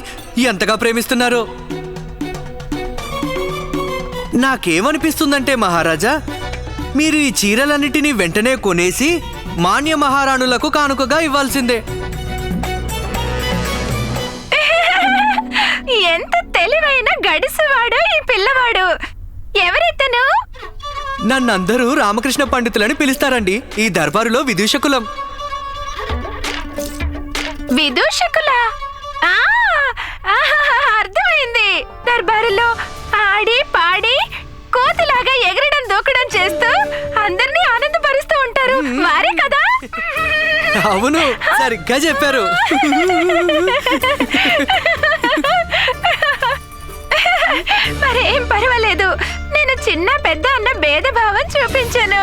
ఎంతగా ప్రేమిస్తున్నారో. నాకేమనిపిస్తుందంటే మహారాజా, మీరు ఈ చీరలన్నిటినీ వెంటనే కొనేసి మాన్య మహారాణులకు కానుకగా ఇవ్వాల్సిందే. ఎంత తెలివైన గడిసువాడు ఈ పిల్లవాడు. ఎవరితను? నన్నందరూ రామకృష్ణ పండితులని పిలుస్తారండి. ఈ దర్బారులో విదూషకులం. విదూషకులా? అర్థమైంది. దర్బారులో ఆడి పాడి కోతిలాగా ఎగరడం దూకడం చేస్తూ అందరినీ ఆనందపరుస్తూ ఉంటారు, వారే కదా? అవును, సరిగ్గా చెప్పారు. మరేం పర్వాలేదు, నేను చిన్న పెద్ద అన్న భేదభావం చూపించాను.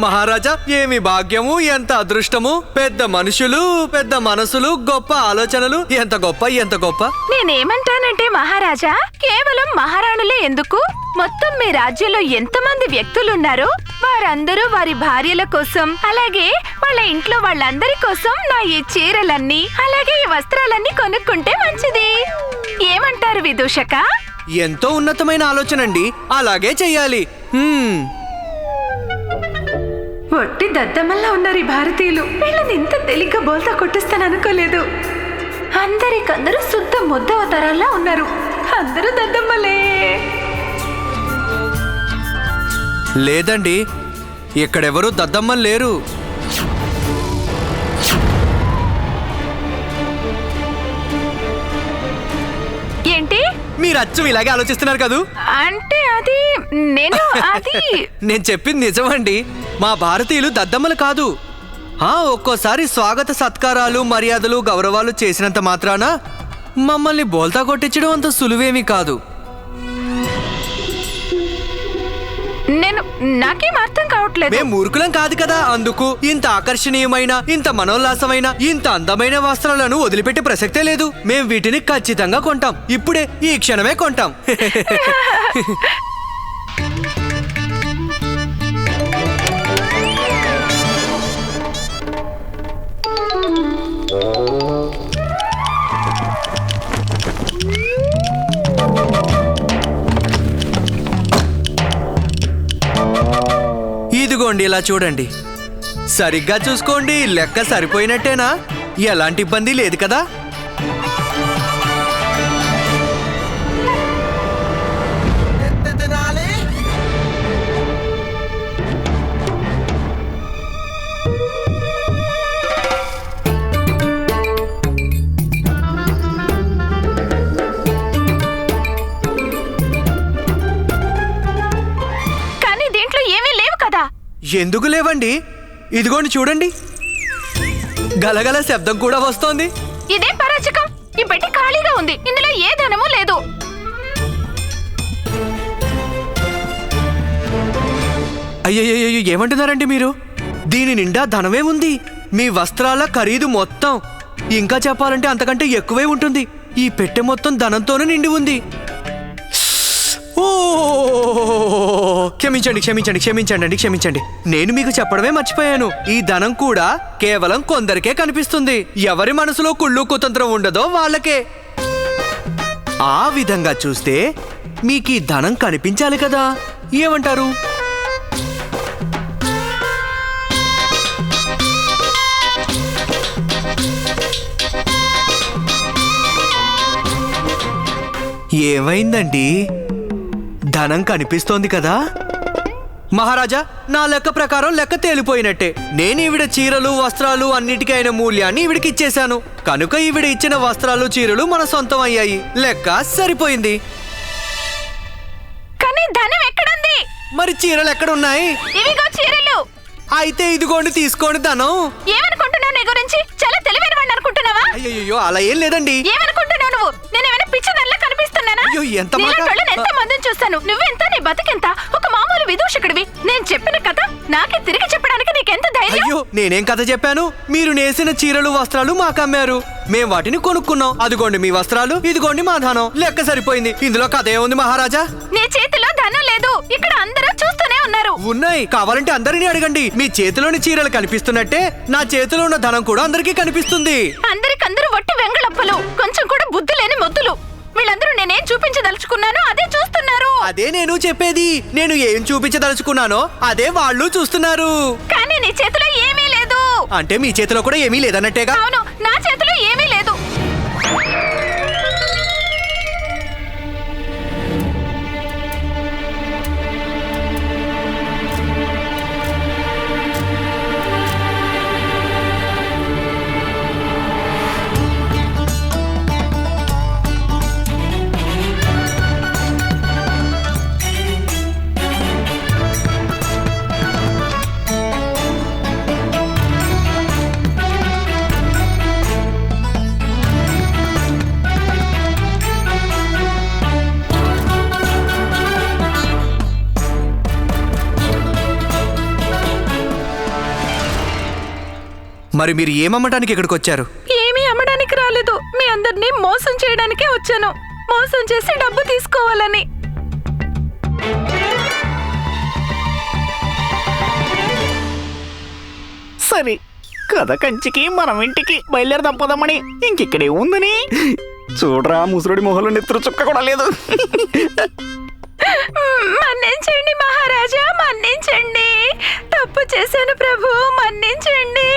మహారాజా, ఏమి భాగ్యము, ఎంత అదృష్టము. పెద్ద మనుషులు, పెద్ద మనసులు, గొప్ప ఆలోచనలు. ఎంత గొప్ప, ఎంత గొప్ప. నేనేమంటానంటే మహారాజా, కేవలం మహారాణులే ఎందుకు, మొత్తం మీ రాజ్యంలో ఎంతమంది వ్యక్తులున్నారో వారందరూ వారి భార్యల కోసం, అలాగే వాళ్ళ ఇంట్లో వాళ్ళందరి కోసం నా ఈ చీరలన్నీ, అలాగే ఈ వస్త్రాలన్నీ కొనుక్కుంటే మంచిది. ఏమంటారు విదూషక? ఎంతో ఉన్నతమైన ఆలోచన అండి. అలాగే చెయ్యాలి. ఒట్టి దద్దమల్లా ఉన్నారు ఈ భారతీయులు. వీళ్ళని ఇంత తేలిగ్గా బోల్తా కొట్టిస్తాను అనుకోలేదు. అందరికందరూ శుద్ధ ముద్ద అవతారాల్లో ఉన్నారు. అందరూ దద్దమ్మలే. లేదండి, ఇక్కడెవరూ దద్దమ్మలు లేరు. ఏంటి మీరు అచ్చం ఇలాగే ఆలోచిస్తున్నారు కదూ? అంటే అది నేను చెప్పింది నిజమండి. మా భారతీయులు దద్దమ్మలు కాదు. ఒక్కోసారి స్వాగత సత్కారాలు, మర్యాదలు, గౌరవాలు చేసినంత మాత్రాన మమ్మల్ని బోల్తా కొట్టించడం అంత సులువేమీ కాదు. నాకేం అర్థం కావట్లేదు. మేము మూర్ఖులం కాదు కదా, అందుకు ఇంత ఆకర్షణీయమైన, ఇంత మనోల్లాసమైన, ఇంత అందమైన వస్త్రాలను వదిలిపెట్టే ప్రసక్తే లేదు. మేము వీటిని ఖచ్చితంగా కొంటాం. ఇప్పుడే, ఈ క్షణమే కొంటాం. ఇదిగోండి, ఇలా చూడండి. సరిగ్గా చూసుకోండి, లెక్క సరిపోయినట్టేనా? ఎలాంటి ఇబ్బంది లేదు కదా? ఎందుకు లేవండి? ఇదిగోండి చూడండి, గలగల శబ్దం కూడా వస్తోంది. ఇదే పరాచకం. ఈ పెట్టి ఖాళీగా ఉంది, ఇందులో ఏ ధనము లేదు. అయ్యయ్యో, ఏమంటున్నారండి మీరు? దీని నిండా ధనమే ఉంది. మీ వస్త్రాల ఖరీదు మొత్తం, ఇంకా చెప్పాలంటే అంతకంటే ఎక్కువే ఉంటుంది. ఈ పెట్టె మొత్తం ధనంతోనే నిండి ఉంది. క్షమించండి క్షమించండి క్షమించండి అండి, క్షమించండి. నేను మీకు చెప్పడమే మర్చిపోయాను. ఈ ధనం కూడా కేవలం కొందరికే కనిపిస్తుంది. ఎవరి మనసులో కుళ్ళు కుతంత్రం ఉండదో వాళ్ళకే. ఆ విధంగా చూస్తే మీకు ఈ ధనం కనిపించాలి కదా, ఏమంటారు? ఏమైందండి? ధనం కనిపిస్తోంది కదా? మహారాజా, నా లెక్క ప్రకారం లెక్క తేలిపోయినట్టే. నేను ఈవిడ చీరలు, వస్త్రాలు అన్నిటికీ అయిన మూల్యాన్ని ఈవిడికి ఇచ్చేశాను. కనుక ఈవిడ ఇచ్చిన వస్త్రాలు, చీరలు మన సొంతం అయ్యాయి. లెక్క సరిపోయింది. కానీ ధనం ఎక్కడుంది? మరి చీరలు ఎక్కడున్నాయి? ఇవిగో చీరలు. అయితే ఇదిగోండి, తీసుకోండి ధనం. ఏమనుకుంటున్నావు నీ గురించి? చాలా తెలివైన వాడిని అనుకుంటున్నావా? అయ్యో, అలా ఏం లేదండి. ఏమనుకుంటున్నావు నువ్వు? నేనేమైనా పిచ్చిదల్లా కనిపిస్తున్నానా? ఎంత మందిని చూస్తాను. నువ్వెంత, నీ బతుకెంత? ఒక మామూలు విదూషకుడివి. నేను చెప్పిన కథ నాకే తిరిగి చెప్పడానికి నీకెంత ధైర్యం? అయ్యో, నేనేం కథ చెప్పాను? మీరు నేసిన చీరలు, వస్త్రాలు మాకమ్మారు. మేం వాటిని కొనుక్కున్నాం. అదిగోండి మీ వస్త్రాలు, ఇదిగోండి మా ధనం. లెక్క సరిపోయింది. ఇందులో కథ ఏముంది మహారాజా? నీ చేతిలో ధనం లేదు. ఇక్కడ అందరూ చూస్తూనే ఉన్నారు. ఉన్నాయి, కావాలంటే అందరినీ అడగండి. మీ చేతిలోని చీరలు కనిపిస్తున్నట్టే నా చేతిలో ఉన్న ధనం కూడా అందరికీ కనిపిస్తుంది. అందరికందరూ వట్టి వెంగళప్పలు, కొంచెం కూడా బుద్ధి లేని మొద్దులు. వీళ్ళందరూ నేనేం చూపించదలుచుకున్నానో అదే చూస్తున్నారు. అదే నేను చెప్పేది. నేను ఏం చూపించదలుచుకున్నానో అదే వాళ్ళు చూస్తున్నారు. కానీ నీ చేతిలో ఏమీ లేదు. అంటే మీ చేతిలో కూడా ఏమీ లేదన్నట్టేగా? అవును, నా చేతిలో ఏమీ లేదు. మరి మీరు ఏమమ్మటానికి ఇక్కడికి వచ్చారు? ఏమీ అమ్మడానికి రాలేదు. మీ అందరినీ మోసం చేయడానికే వచ్చాను. మోసం చేసి డబ్బు తీసుకోవాలని. సరే, కథ కంచికి మనం ఇంటికి బయలుదేరదాం పదమని. ఇంకిక్కడే ఉందని చూడరా, ముసురుడి మొహంలో నెత్తురు చుక్క కూడా లేదు. మన్నించండి మహారాజా, మన్నించండి. తప్పు చేశాను ప్రభు, మన్నించండి.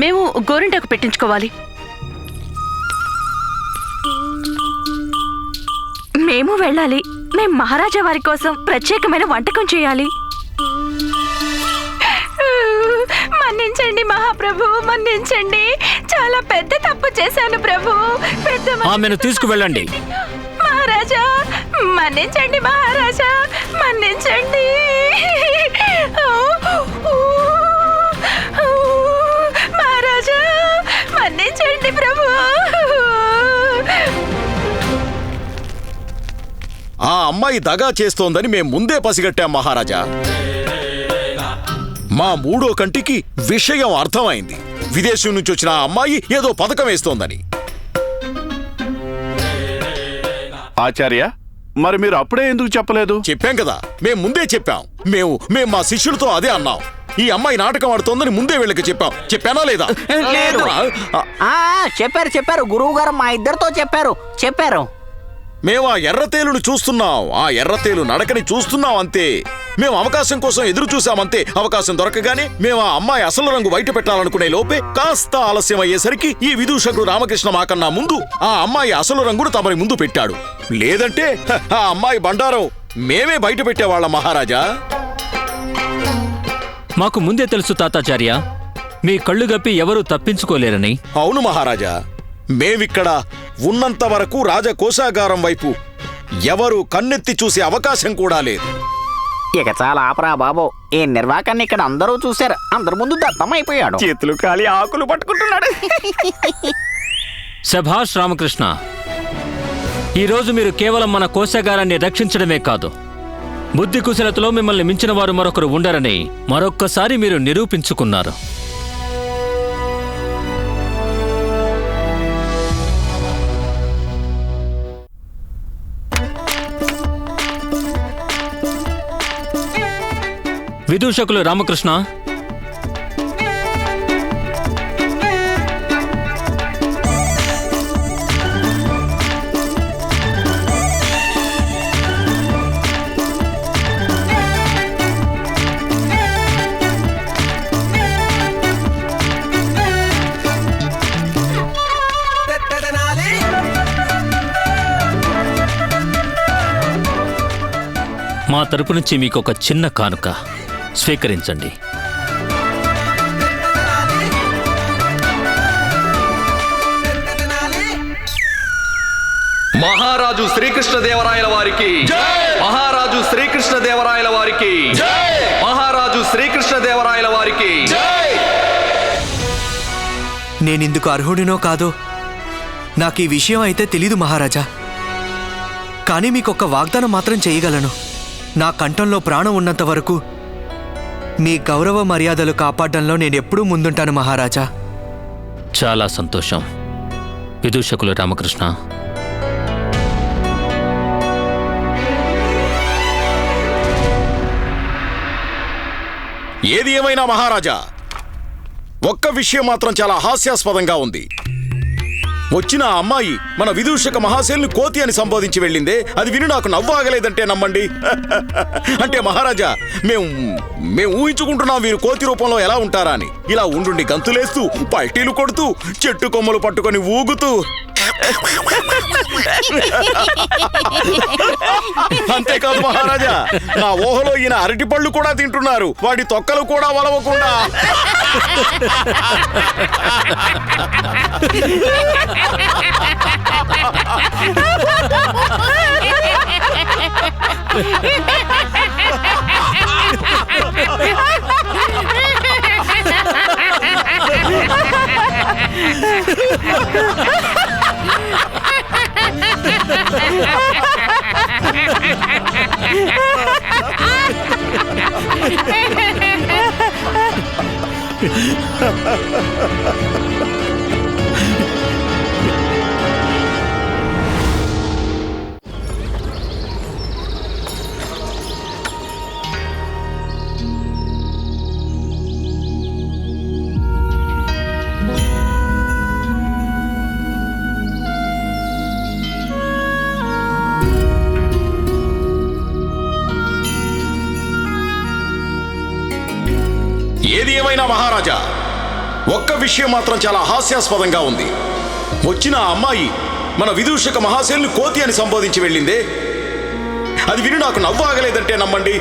మేము గోరింటాకు పెట్టించుకోవాలి. మేము వెళ్ళాలి. మేం మహారాజా వారి కోసం ప్రత్యేకమైన వంటకం చేయాలి. మన్నించండి మహాప్రభు, మన్నించండి. చాలా పెద్ద తప్పు చేశాను ప్రభు. ఆమెను తీసుకువెళ్ళండి. మహారాజా మన్నించండి, మహారాజా మన్నించండి. మహారాజా మన్నించండి ప్రభు. ఆ అమ్మాయి దగా చేస్తోందని మేం ముందే పసిగట్టాం మహారాజా. మా మూడో కంటికి విషయం అర్థమైంది. విదేశం నుంచి వచ్చిన ఆ అమ్మాయి ఏదో పథకం వేస్తోందని. ఆచార్య, మరి మీరు అప్పుడే ఎందుకు చెప్పలేదు? చెప్పాం కదా, మేం ముందే చెప్పాం. మేము మా శిష్యులతో అదే అన్నాం. ఈ అమ్మాయి నాటకం ఆడుతోందని ముందే వీళ్ళకి చెప్పాం. చెప్పానా లేదా? లేదు. చెప్పారు గురువు గారు, మా ఇద్దరితో చెప్పారు. మేము ఆ ఎర్రతేలును చూస్తున్నాం. ఆ ఎర్రతేలు నడకని చూస్తున్నాం అంతే. మేము అవకాశం కోసం ఎదురు చూసామంతే. అవకాశం దొరకగానే మేము ఆ అమ్మాయి అసలు రంగు బయట పెట్టాలనుకునే లోపే కాస్త ఆలస్యం అయ్యేసరికి ఈ విదూషకుడు రామకృష్ణ మాకన్నా ముందు ఆ అమ్మాయి అసలు రంగును తమరి ముందు పెట్టాడు. లేదంటే ఆ అమ్మాయి బండారం మేమే బయట పెట్టేవాళ్ళం మహారాజా. మాకు ముందే తెలుసు తాతాచార్య, మీ కళ్ళు గప్పి ఎవరూ తప్పించుకోలేరని. అవును మహారాజా, మేమిక్కడ ఉన్నంత వరకు రాజకోశాగారం వైపు ఎవరు కన్నెత్తి చూసే అవకాశం కూడా లేదు. ఇక చాలా ఆపరా బాబు. ఈ నిర్వాకాన్ని ఇక్కడ అందరూ చూశారు. అందరి ముందు దత్తమైపోయాడు. చేతులు కాలి ఆకులు పట్టుకుంటున్నాడు. శభాష్ రామకృష్ణ, ఈరోజు మీరు కేవలం మన కోశాగారాన్ని రక్షించడమే కాదు, బుద్ధి కుశలతలో మిమ్మల్ని మించిన వారు మరొకరు ఉండరని మరొక్కసారి మీరు నిరూపించుకున్నారు. విదూషకులు రామకృష్ణ, మా తరపు నుంచి మీకు ఒక చిన్న కానుక స్వీకరించండి. మహారాజు శ్రీకృష్ణదేవరాయల వారికి, మహారాజు శ్రీకృష్ణదేవరాయల వారికి, మహారాజు శ్రీకృష్ణదేవరాయల వారికి. నేనిందుకు అర్హుడినో కాదో నాకు ఈ విషయం అయితే తెలీదు మహారాజా. కానీ మీకొక్క వాగ్దానం మాత్రం చేయగలను. నా కంఠంలో ప్రాణం ఉన్నంత వరకు మీ గౌరవ మర్యాదలు కాపాడడంలో నేనెప్పుడూ ముందుంటాను మహారాజా. చాలా సంతోషం విదూషకులు రామకృష్ణ. ఏది ఏమైనా మహారాజా, ఒక్క విషయం మాత్రం చాలా హాస్యాస్పదంగా ఉంది. వచ్చిన ఆ అమ్మాయి మన విదూషక మహాశయుల్ని కోతి అని సంబోధించి వెళ్ళిందే, అది విని నాకు నవ్వు ఆగలేదంటే నమ్మండి. అంటే మహారాజా, మేము ఊహించుకుంటున్నాం వీరు కోతి రూపంలో ఎలా ఉంటారా అని. ఇలా ఉండుండి గంతులేస్తూ, పల్టీలు కొడుతూ, చెట్టు కొమ్మలు పట్టుకొని ఊగుతూ. అంతేకాదు మహారాజా, నా ఊహలో ఈయన అరటి పళ్ళు కూడా తింటున్నారు, వాటి తొక్కలు కూడా వలవకుండా. ఏది ఏమైనా మహారాజా, ఒక్క విషయం మాత్రం చాలా హాస్యాస్పదంగా ఉంది. వచ్చిన ఆ అమ్మాయి మన విదూషక మహాశయుల్ని కోతి అని సంబోధించి వెళ్ళిందే. అది విని నాకు నవ్వు ఆగలేదంటే నమ్మండి.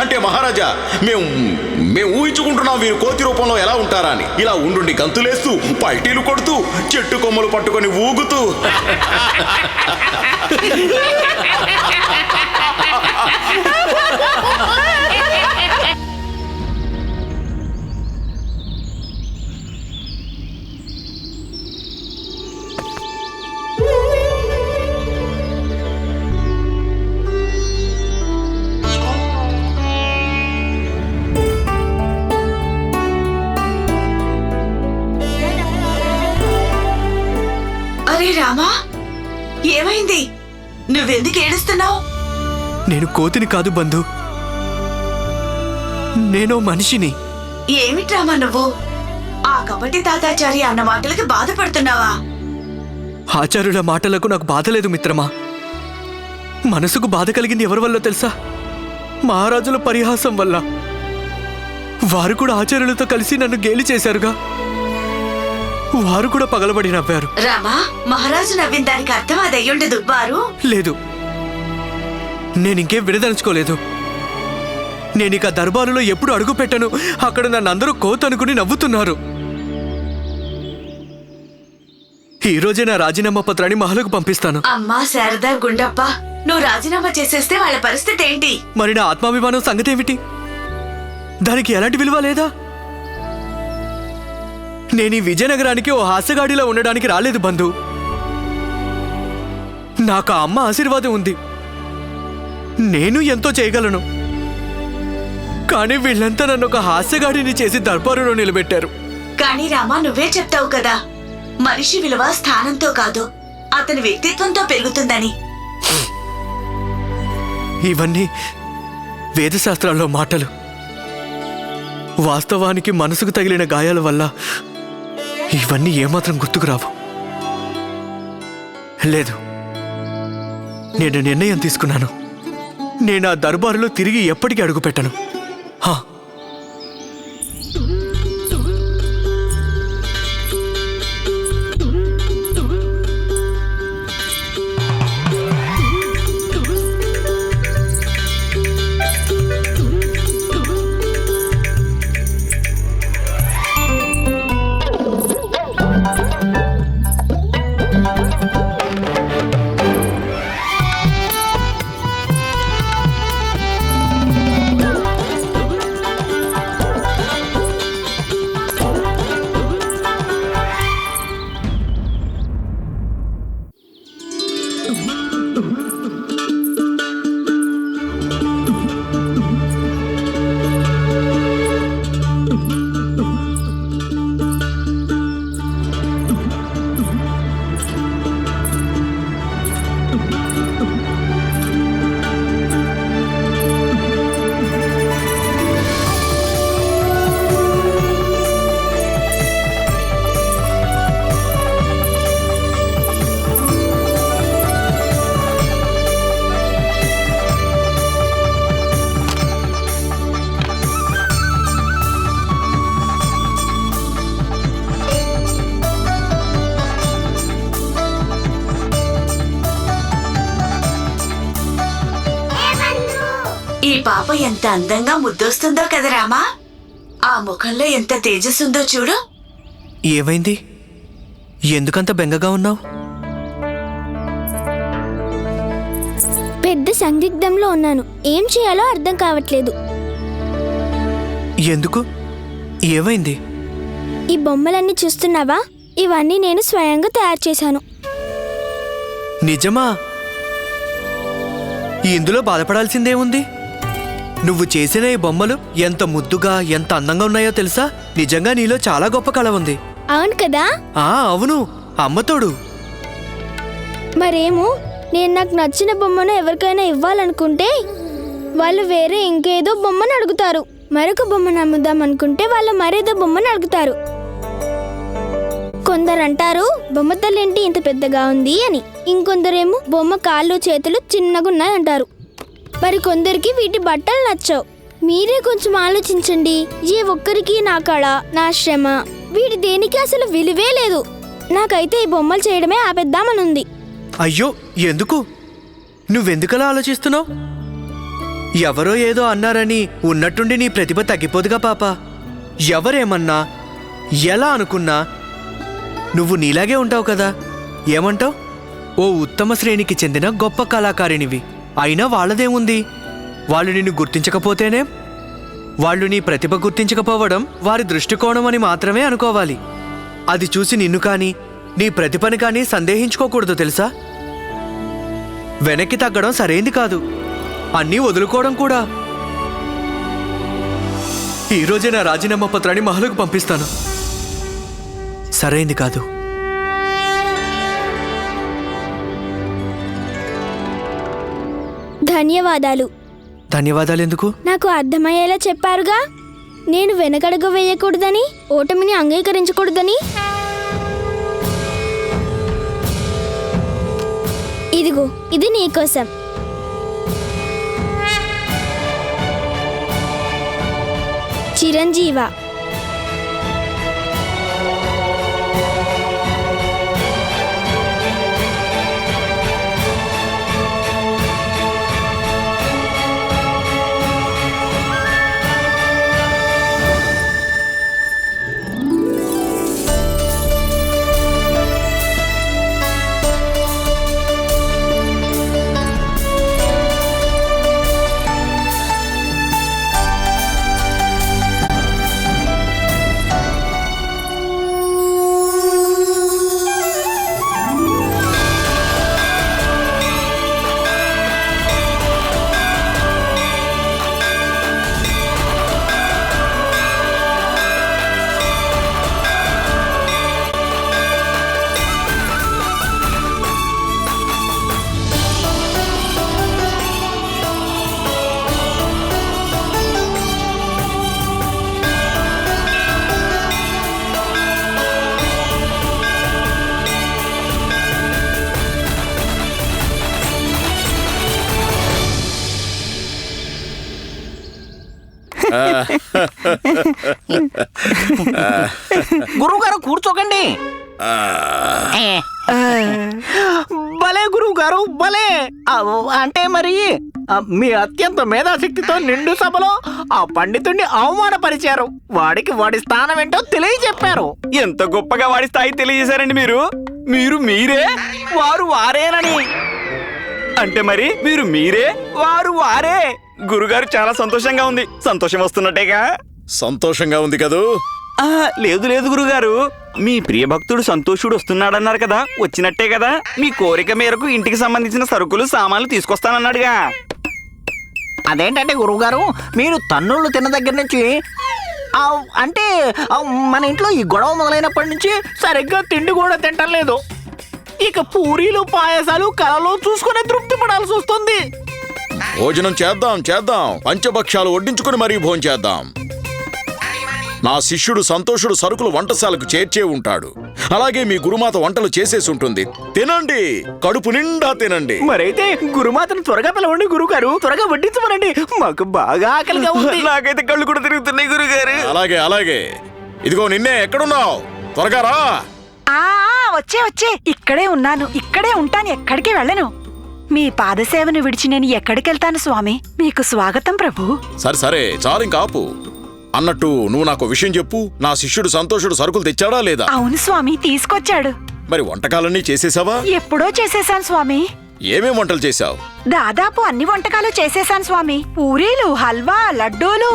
అంటే మహారాజా, మేము ఊహించుకుంటున్నాం వీరు కోతి రూపంలో ఎలా ఉంటారా అని. ఇలా ఉండుండి గంతులేస్తూ, పల్టీలు కొడుతూ, చెట్టు కొమ్మలు పట్టుకొని ఊగుతూ. అరే రామా, ఏమైంది? నువ్వెందుకు ఏడుస్తున్నావు? నేను కోతిని కాదు బంధు, నేను మనిషిని. ఏమిటి రామా నువ్వు? ఆ కపటి తాతాచారి అన్న మాటలకి బాధపడుతున్నావా? ఆచార్యుల మాటలకు నాకు బాధ లేదు మిత్రమా. మనసుకు బాధ కలిగింది ఎవరి వల్ల తెలుసా? మహారాజుల పరిహాసం వల్ల. వారు కూడా ఆచార్యులతో కలిసి నన్ను గేలి చేశారుగా. వారు కూడా పగలబడి నవ్వారు. రామా, మహారాజు నవ్విన దానికి అర్థం అది అయ్యుండదు. వారు లేదు, నేనింకేం విడదలుచుకోలేదు. నేనిక దర్బారులో ఎప్పుడు అడుగు పెట్టను. అక్కడ నన్ను అందరూ కోతనుకుని నవ్వుతున్నారు. ఈ రోజే నా రాజీనామా పత్రాన్ని మహలకు పంపిస్తాను. అమ్మా శారదా, గుండప్ప, నువ్వు రాజీనామా చేసేస్తే వాళ్ళ పరిస్థితి ఏంటి? మరి నా ఆత్మాభిమానం సంగతి ఏమిటి? దానికి ఎలాంటి విలువ లేదా? నేను ఈ విజయనగరానికి ఓ హాస్యగాడిలా ఉండడానికి రాలేదు బంధు. నాకు ఆ అమ్మ ఆశీర్వాదం ఉంది. నేను ఎంతో చేయగలను. కానీ వీళ్ళంతా నన్ను ఒక హాస్యగాడిని చేసి దర్బారులో నిలబెట్టారు. కానీ రామా, నువ్వే చెప్తావు కదా, మనిషి విలువ స్థానంతో కాదు, అతని వ్యక్తిత్వంతో పెరుగుతుందని. ఇవన్నీ వేదశాస్త్రాల్లో మాటలు. వాస్తవానికి మనసుకు తగిలిన గాయాల వల్ల ఇవన్నీ ఏమాత్రం గుర్తుకు రావు. లేదు, నేను నిర్ణయం తీసుకున్నాను. నేను ఆ దర్బారులో తిరిగి ఎప్పటికీ అడుగుపెట్టను. ఈ పాప ఎంత అందంగా ముద్దొస్తుందో కదా రామా. ఆ ముఖంలో ఎంత తేజస్సుందో చూడు. ఏమైంది? ఎందుకంత బెంగగా ఉన్నావు? పెద్ద సందిగ్ధంలో ఉన్నాను. ఏం చేయాలో అర్థం కావట్లేదు. ఎందుకు? ఏమైంది? ఈ బొమ్మలన్నీ చూస్తున్నావా? ఇవన్నీ నేను స్వయంగా తయారు చేశాను. నిజమా? ఇందులో బాధపడాల్సిందేముంది? నువ్వు చేసిన ఈ బొమ్మలు ఎంత ముద్దుగా, ఎంత అందంగా ఉన్నాయో తెలుసా? నిజంగా నీలో చాలా గొప్ప కళ ఉంది. అవును కదా? అవును, అమ్మతోడు. మరేమో, నేను నాకు నచ్చిన బొమ్మను ఎవరికైనా ఇవ్వాలనుకుంటే వాళ్ళు వేరే ఇంకేదో బొమ్మను అడుగుతారు. మరొక బొమ్మను అమ్ముదాం అనుకుంటే వాళ్ళు మరేదో బొమ్మను అడుగుతారు. కొందరు అంటారు బొమ్మ తల్లేంటి ఇంత పెద్దగా ఉంది అని. ఇంకొందరేమో బొమ్మ కాళ్ళు చేతులు చిన్నగా ఉన్నాయంటారు. మరి కొందరికి వీటి బట్టలు నచ్చవు. మీరే కొంచెం ఆలోచించండి. ఏ ఒక్కరికి నా కళ, నా శ్రమ, వీడి దేనికి అసలు విలువే లేదు. నాకైతే ఈ బొమ్మలు చేయడమే ఆపేద్దామనుంది. అయ్యో, ఎందుకు? నువ్వెందుకలా ఆలోచిస్తున్నావు? ఎవరో ఏదో అన్నారని ఉన్నట్టుండి నీ ప్రతిభ తగ్గిపోదుగా పాప. ఎవరేమన్నా ఎలా అనుకున్నా నువ్వు నీలాగే ఉంటావు కదా. ఏమంటావు? ఓ ఉత్తమ శ్రేణికి చెందిన గొప్ప కళాకారినివి. అయినా వాళ్ళదేముంది? వాళ్ళు నిన్ను గుర్తించకపోతేనే? వాళ్ళు నీ ప్రతిభ గుర్తించకపోవడం వారి దృష్టికోణం అని మాత్రమే అనుకోవాలి. అది చూసి నిన్ను కానీ నీ ప్రతిభను కానీ సందేహించుకోకూడదు తెలుసా? వెనక్కి తగ్గడం సరైంది కాదు, అన్నీ వదులుకోవడం కూడా. ఈరోజే నా రాజీనామా పత్రాన్ని మహల్కు పంపిస్తాను. సరైంది కాదు. ధన్యవాదాలు. ధన్యవాదాలు ఎందుకు? నాకు అర్థమయ్యేలా చెప్పారుగా. నేను వెనకడుగు వేయకూడదని, ఓటమిని అంగీకరించకూడదని. ఇదిగో, ఇది నీకోసం. చిరంజీవ. గురువుగారు కూర్చోకండి. భలే గురువు గారు, భలే. అంటే మరి మీ అత్యంత మేధాశక్తితో నిండు సభలో ఆ పండితుడిని అవమానపరిచారు. వాడికి వాడి స్థానం ఏంటో తెలియజెప్పారు. ఎంత గొప్పగా వాడి స్థాయి తెలియజేశారండి మీరు. మీరు మీరే, వారు వారేనని. అంటే మరి మీరు మీరే, వారు వారే. గురుగారు చాలా సంతోషంగా ఉంది. సంతోషం వస్తున్నట్టేగా? సంతోషంగా ఉంది కదూ? లేదు లేదు గురుగారు, మీ ప్రియ భక్తుడు సంతోషుడు వస్తున్నాడన్నారు కదా, వచ్చినట్టే కదా. మీ కోరిక మేరకు ఇంటికి సంబంధించిన సరుకులు సామాన్లు తీసుకొస్తానన్నాడుగా. అదేంటంటే గురువుగారు, మీరు తన్నుళ్ళు తిన్న దగ్గర నుంచి అంటే మన ఇంట్లో ఈ గొడవ మొదలైనప్పటి నుంచి సరిగ్గా తిండి కూడా తింటలేదు. ఇక పూరీలు పాయసాలు కలలో చూసుకునే తృప్తి పడాల్సి వస్తుంది. భోజనం చేద్దాం. పంచభక్షాలు వడ్డించుకుని మరీ భోజనం చేద్దాం. నా శిష్యుడు సంతోషుడు సరుకులు వంటశాలకు చేర్చే ఉంటాడు. అలాగే మీ గురుమాత వంటలు చేసేసి ఉంటుంది. తినండి, కడుపు నిండా తినండి. మరైతే గురుమాతను త్వరగా పిలవండి గురుగారు, త్వరగా వడ్డించమనండి. మాకు బాగా ఆకలిగా ఉంది. నాకైతే కళ్ళు కూడా తిరుగుతున్నాయి గురుగారు. అలాగే. ఇదిగో నిన్నే, ఎక్కడున్నావు? త్వరగా రా. వచ్చే ఇక్కడే ఉన్నాను, ఇక్కడే ఉంటాను, ఎక్కడికి వెళ్ళను. మీ పాదసేవను విడిచి నేను ఎక్కడికెళ్తాను స్వామి? మీకు స్వాగతం ప్రభు. సరే చాలు, ఇంకా ఆపు. అన్నట్టు నువ్వు నాకు విషయం చెప్పు. నా శిష్యుడు సంతోషుడు సరుకులు తెచ్చాడా లేదా? అవును స్వామి, తీసుకొచ్చాడు. మరి వంటకాలన్నీ చేసేసావా? ఎప్పుడో చేసేశాను స్వామి. ఏమేం వంటలు చేశావు? దాదాపు అన్ని వంటకాలు చేసేశాను స్వామి. పూరీలు, హల్వా, లడ్డూలు.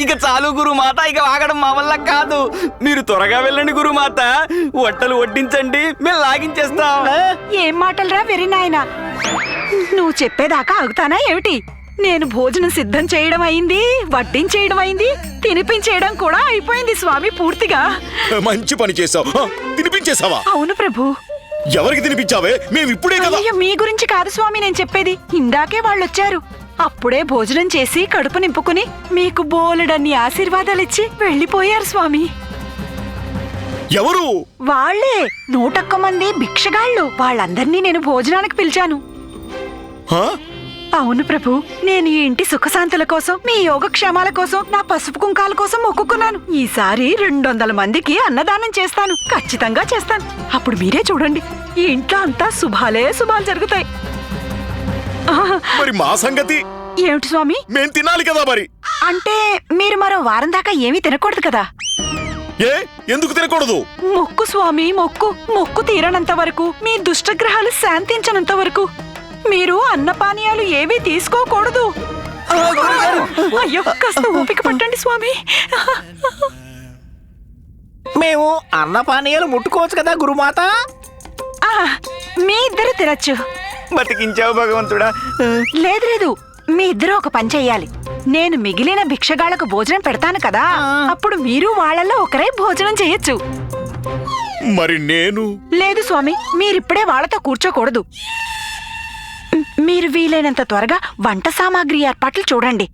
ఇక చాలు గురుమాత, ఇక ఆగడం మా వల్ల కాదు. మీరు త్వరగా వెళ్ళండి గురుమాత, వంటలు వడ్డించండి, మేము లాగించేస్తాం. ఏం మాటలరా వెర్రి నాయనా, నువ్వు చెప్పేదాకా ఆగుతానా ఏమిటి? నేను భోజనం సిద్ధం చేయడం అయింది, వడ్డించేయడం అయింది, తినిపించేయడం కూడా అయిపోయింది స్వామి పూర్తిగా. మంచి పని చేసావు. తినిపించేసావా? అవును ప్రభు. ఎవరికి తినిపించావే? మేము ఇప్పుడే కదా. అయ్యో, మీ గురించి కాదు స్వామి నేను చెప్పేది. ఇందాకే వాళ్ళొచ్చారు. అప్పుడే భోజనం చేసి కడుపు నింపుకుని మీకు బోలెడన్ని ఆశీర్వాదాలిచ్చి వెళ్ళిపోయారు స్వామి. ఎవరు? వాళ్లే 101 మంది భిక్షగాళ్ళు. వాళ్ళందర్నీ నేను భోజనానికి పిలిచాను. అవును ప్రభు, నేను ఈ ఇంటి సుఖశాంతుల కోసం, మీ యోగక్షేమాల కోసం, నా పసుపు కుంకాల కోసం మొక్కుకున్నాను. ఈసారి 200 మందికి అన్నదానం చేస్తాను, ఖచ్చితంగా చేస్తాను. అప్పుడు మీరే చూడండి, ఈ ఇంట్లో అంతా శుభాలే శుభాలు జరుగుతాయి. మరి మా సంగతి ఏమిటి స్వామి? మేం తినాలి కదా మరి. అంటే మీరు మరో వారం దాకా ఏమీ తినకూడదు కదా? ఏ ఎందుకు తినకూడదు? మొక్కు స్వామి, మొక్కు. మొక్కు తీరనంత వరకు, మీ దుష్టగ్రహాలు శాంతించనంత వరకు మీరు అన్నపానీయాలు ఏవీ తీసుకోకూడదు. అయ్యో, కాస్త ఓపిక పట్టండి స్వామి. మేము అన్నపానీయాలు ముట్టుకోవచ్చు కదా గురుమాత? మీ ఇద్దరు తినచ్చు. బతికించావు భగవంతుడా. లేదు లేదు, మీ ఇద్దరు ఒక పని చెయ్యాలి. నేను మిగిలిన భిక్షగాళ్లకు భోజనం పెడతాను కదా, అప్పుడు మీరు వాళ్ళల్లో ఒకరే భోజనం చేయొచ్చు. మరి నేను? లేదు స్వామి, మీరిప్పుడే వాళ్ళతో కూర్చోకూడదు. మీరు వీలైనంత త్వరగా వంట సామాగ్రి ఏర్పాట్లు చూడండి.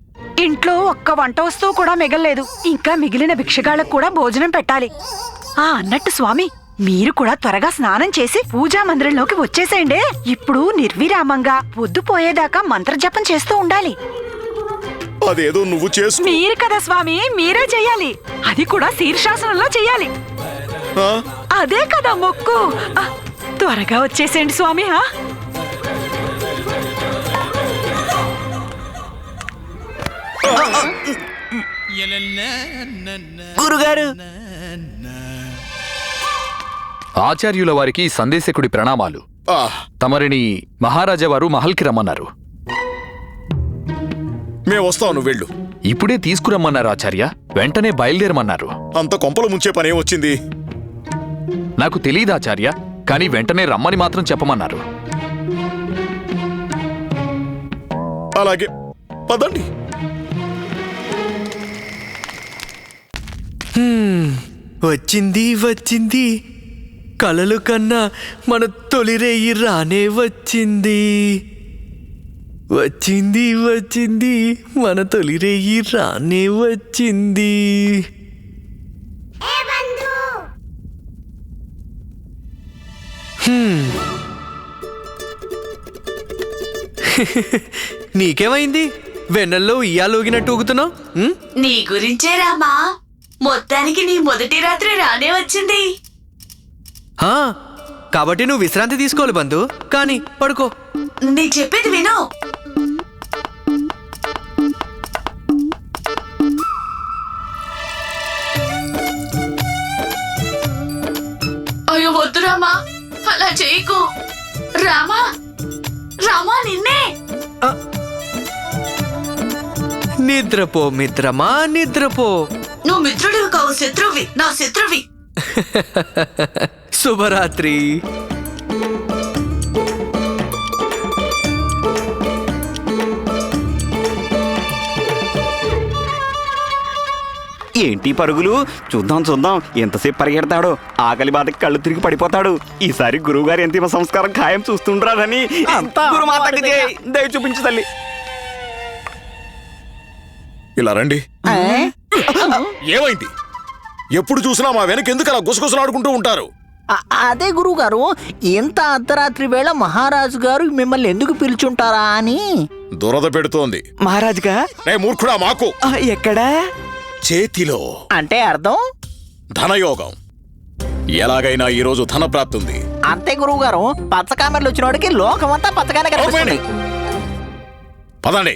ఇంట్లో ఒక్క వంట వస్తువు కూడా మిగల్లేదు. ఇంకా మిగిలిన భిక్షగాళ్లకు కూడా భోజనం పెట్టాలి. అన్నట్టు స్వామి, మీరు కూడా త్వరగా స్నానం చేసి పూజా మందిరంలోకి వచ్చేసేయండి. ఇప్పుడు నిర్విరామంగా పొద్దుపోయేదాకా మంత్రజపం చేస్తూ ఉండాలి. అదేదో నువ్వు చేసు. మీరు కదా స్వామి, మీరే చెయ్యాలి. అది కూడా శీర్షాసనంలో చెయ్యాలి. అదే కదా మొక్కు. త్వరగా వచ్చేసేయండి స్వామి. గురుగారు, ఆచార్యుల వారికి సందేశకుడి ప్రణామాలు. తమరిని మహారాజా వారు మహల్కి రమ్మన్నారు. మేము వస్తాం, నువ్వు వెళ్ళు. ఇప్పుడే తీసుకురమ్మన్నారు ఆచార్య, వెంటనే బయలుదేరమన్నారు. అంత కొంపలు ముంచే పనే వచ్చింది. నాకు తెలీదు ఆచార్య, కానీ వెంటనే రమ్మని మాత్రం చెప్పమన్నారు. అలాగే పదండి. వచ్చింది వచ్చింది, కలలు కన్నా మన తొలి రేయి రానే వచ్చింది. వచ్చింది వచ్చింది, మన తొలి రేయి రానే వచ్చింది. నీకేమైంది? వెన్నెల్లో ఇయ్యాలోగినట్టు ఊగుతున్నావు? నీ గురించే రామా, మొత్తానికి నీ మొదటి రాత్రి రానే వచ్చింది. కాబట్టి నువ్వు విశ్రాంతి తీసుకోవాలి బంధు. కానీ పడుకో. నీ చెప్పేది విను. అయ్యో వద్దు రామా, అలా చేయకు. రామా, రామా నిన్నే. నిద్రపో మిత్రమా, నిద్రపో. నువ్వు మిత్రుడివి కావు, శత్రువి, నా శత్రువి. శుభరాత్రి. ఏంటి పరుగులు? చూద్దాం చూద్దాం ఎంతసేపు పరిగెడతాడో. ఆకలి బాధకి కళ్ళు తిరిగి పడిపోతాడు. ఈసారి గురువుగారి అంతిమ సంస్కారం ఖాయం చూస్తుండ్రాదని. గురుమాతకి దయ చూపించు తల్లి. ఇలా రండి. ఏమైంది? ఎప్పుడు చూసినా మా వెనకెందుకు అలా గుసగుసలాడుకుంటూ ఉంటారు? అదే గురువు గారు, ఇంత అర్ధరాత్రి వేళ మహారాజు గారు మిమ్మల్ని ఎందుకు పిలుచుంటారా అని. దురద పెడుతోంది. మహారాజుగా? నే మూర్ఖుడా, మాకు ఎక్కడా? చేతిలో. అంటే అర్థం? ధనయోగం. ఎలాగైనా ఈ రోజు ధన ప్రాప్తి ఉంది. అంతే గురువు గారు, పచ్చకామెర్లు వచ్చినోడికి లోకమంతా పచ్చగానే కనిపిస్తుంది. పదండి.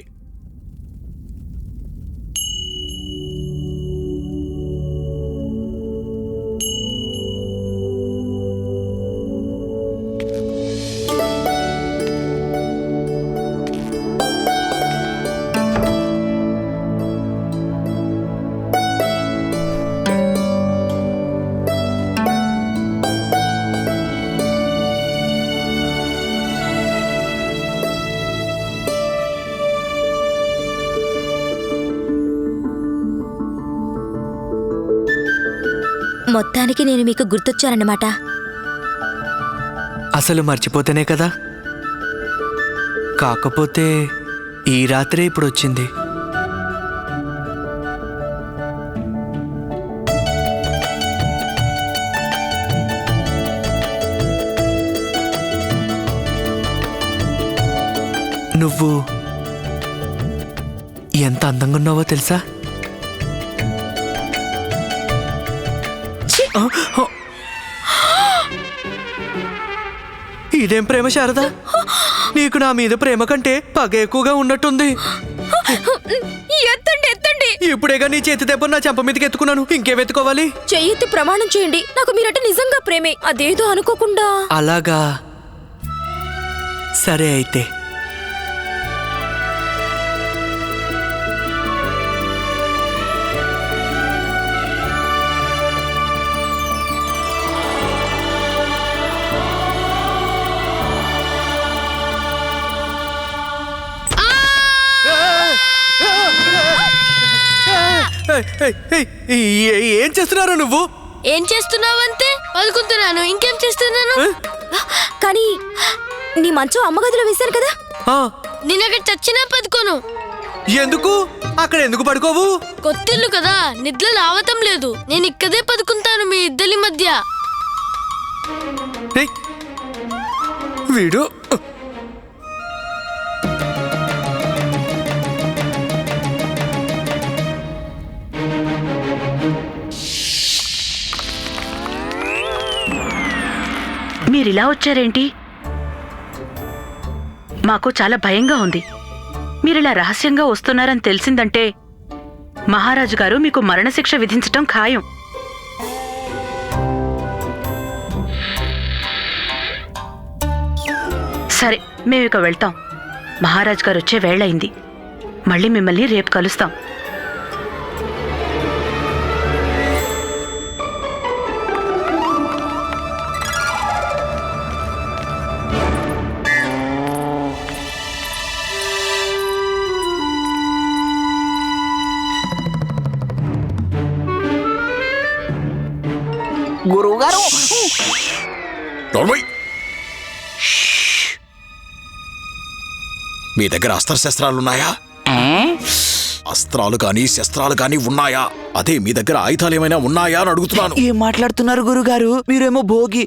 మొత్తానికి నేను మీకు గుర్తొచ్చానన్నమాట. అసలు మర్చిపోతేనే కదా. కాకపోతే ఈ రాత్రే ఇప్పుడు వచ్చింది. నువ్వు ఎంత అందంగా ఉన్నావో తెలుసా? ఇదేం ప్రేమ శారద? నీకు నా మీద ప్రేమ కంటే పగ ఎక్కువగా ఉన్నట్టుంది. ఎత్తండి ఎత్తండి. ఇప్పుడేగా నీ చేతి దెబ్బ నా చెంప మీదకి ఎత్తుకున్నాను, ఇంకేం ఎత్తుకోవాలి? చెయ్యెత్తి ప్రమాణం చేయండి, నాకు మీరంటే నిజంగా ప్రేమే, అదేదో అనుకోకుండా. అలాగా, సరే అయితే. ఏం చేస్తున్నారా నువ్వు? ఏం చేస్తున్నావంటే పడుకుంటున్నాను, ఇంకేం చేస్తున్నాను? కానీ నీ మంచం అమ్మగదిలో వేశాను కదా. నేను అక్కడ చచ్చినా పడుకోను. ఎందుకు? అక్కడ ఎందుకు పడుకోవు? కొత్తిల్లు కదా, నిద్ర రావటం లేదు. నేను ఇక్కడే పడుకుంటాను మీ ఇద్దరి మధ్య. వీడు మీరిలా వచ్చారేంటి? మాకు చాలా భయంగా ఉంది. మీరిలా రహస్యంగా వస్తున్నారని తెలిసిందంటే మహారాజు గారు మీకు మరణశిక్ష విధించటం ఖాయం. సరే, మేమిక వెళ్తాం. మహారాజు గారు వచ్చే వేళయింది. మళ్ళీ మిమ్మల్ని రేపు కలుస్తాం. గురువు గారు, మీ దగ్గర అస్త్రశస్త్రాలున్నాయా? అస్త్రాలు కాని శస్త్రాలు కాని ఉన్నాయా? అదే మీ దగ్గర ఆయుధాలు ఏమైనా ఉన్నాయా అని అడుగుతున్నాను. ఏం మాట్లాడుతున్నారు గురుగారు? మీరేమో భోగి,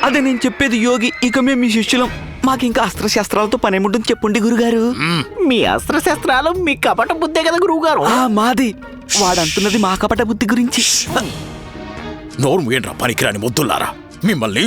అదే నేను చెప్పేది యోగి. ఇక మేము మీ శిష్యులం. మాకింకా అస్త్రశస్త్రాలతో పనేముంటుంది చెప్పండి గురుగారు. మీ అస్త్రశస్త్రాలు మీ కపట బుద్ధే కదా గురువుగారు. మాది. వాడంటున్నది మా కపట బుద్ధి గురించి. నోరు మూయండ్రా పనికిరాని మొద్దులారా మిమ్మల్ని.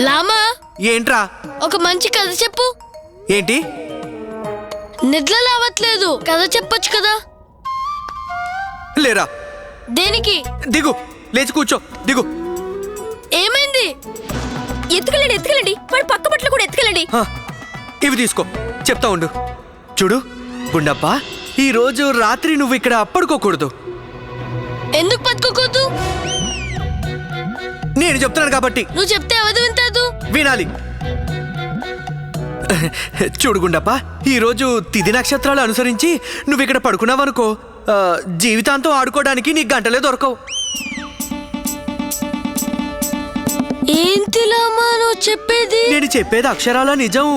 లామా, ఏంట్రా? ఒక మంచి కథ చెప్పు. ఏంటి? నిద్ర రావట్లేదు, కథ చెప్పొచ్చు కదా. లేరా? దేనికి? దిగు, లేచి కూర్చో, దిగు. ఏమైంది? ఎత్తుకెళ్ళండి ఎత్తుకెళ్ళండి, వాడు పక్క బట్టలు కూడా ఎత్తుకెళ్ళండి. ఇవి తీసుకో, చెప్తా ఉండు. చూడు గుండప్ప, ఈ రోజు రాత్రి నువ్వు ఇక్కడ పడుకోకూడదు. ఎందుకు పట్టుకోకూడదు? నేను చెప్తున్నాను కాబట్టి. నువ్వు చెప్తే అవదు వింటాదు. వినాలి. చూడు గుండప్ప, ఈ రోజు తిథి నక్షత్రాలు అనుసరించి నువ్వు ఇక్కడ పడుకున్నావనుకో, జీవితాంతం ఆడుకోవడానికి నీకు గంటలే దొరకవు. ఏంటి లామా నువ్వు చెప్పేది? నేను చెప్పేది అక్షరాల నిజం.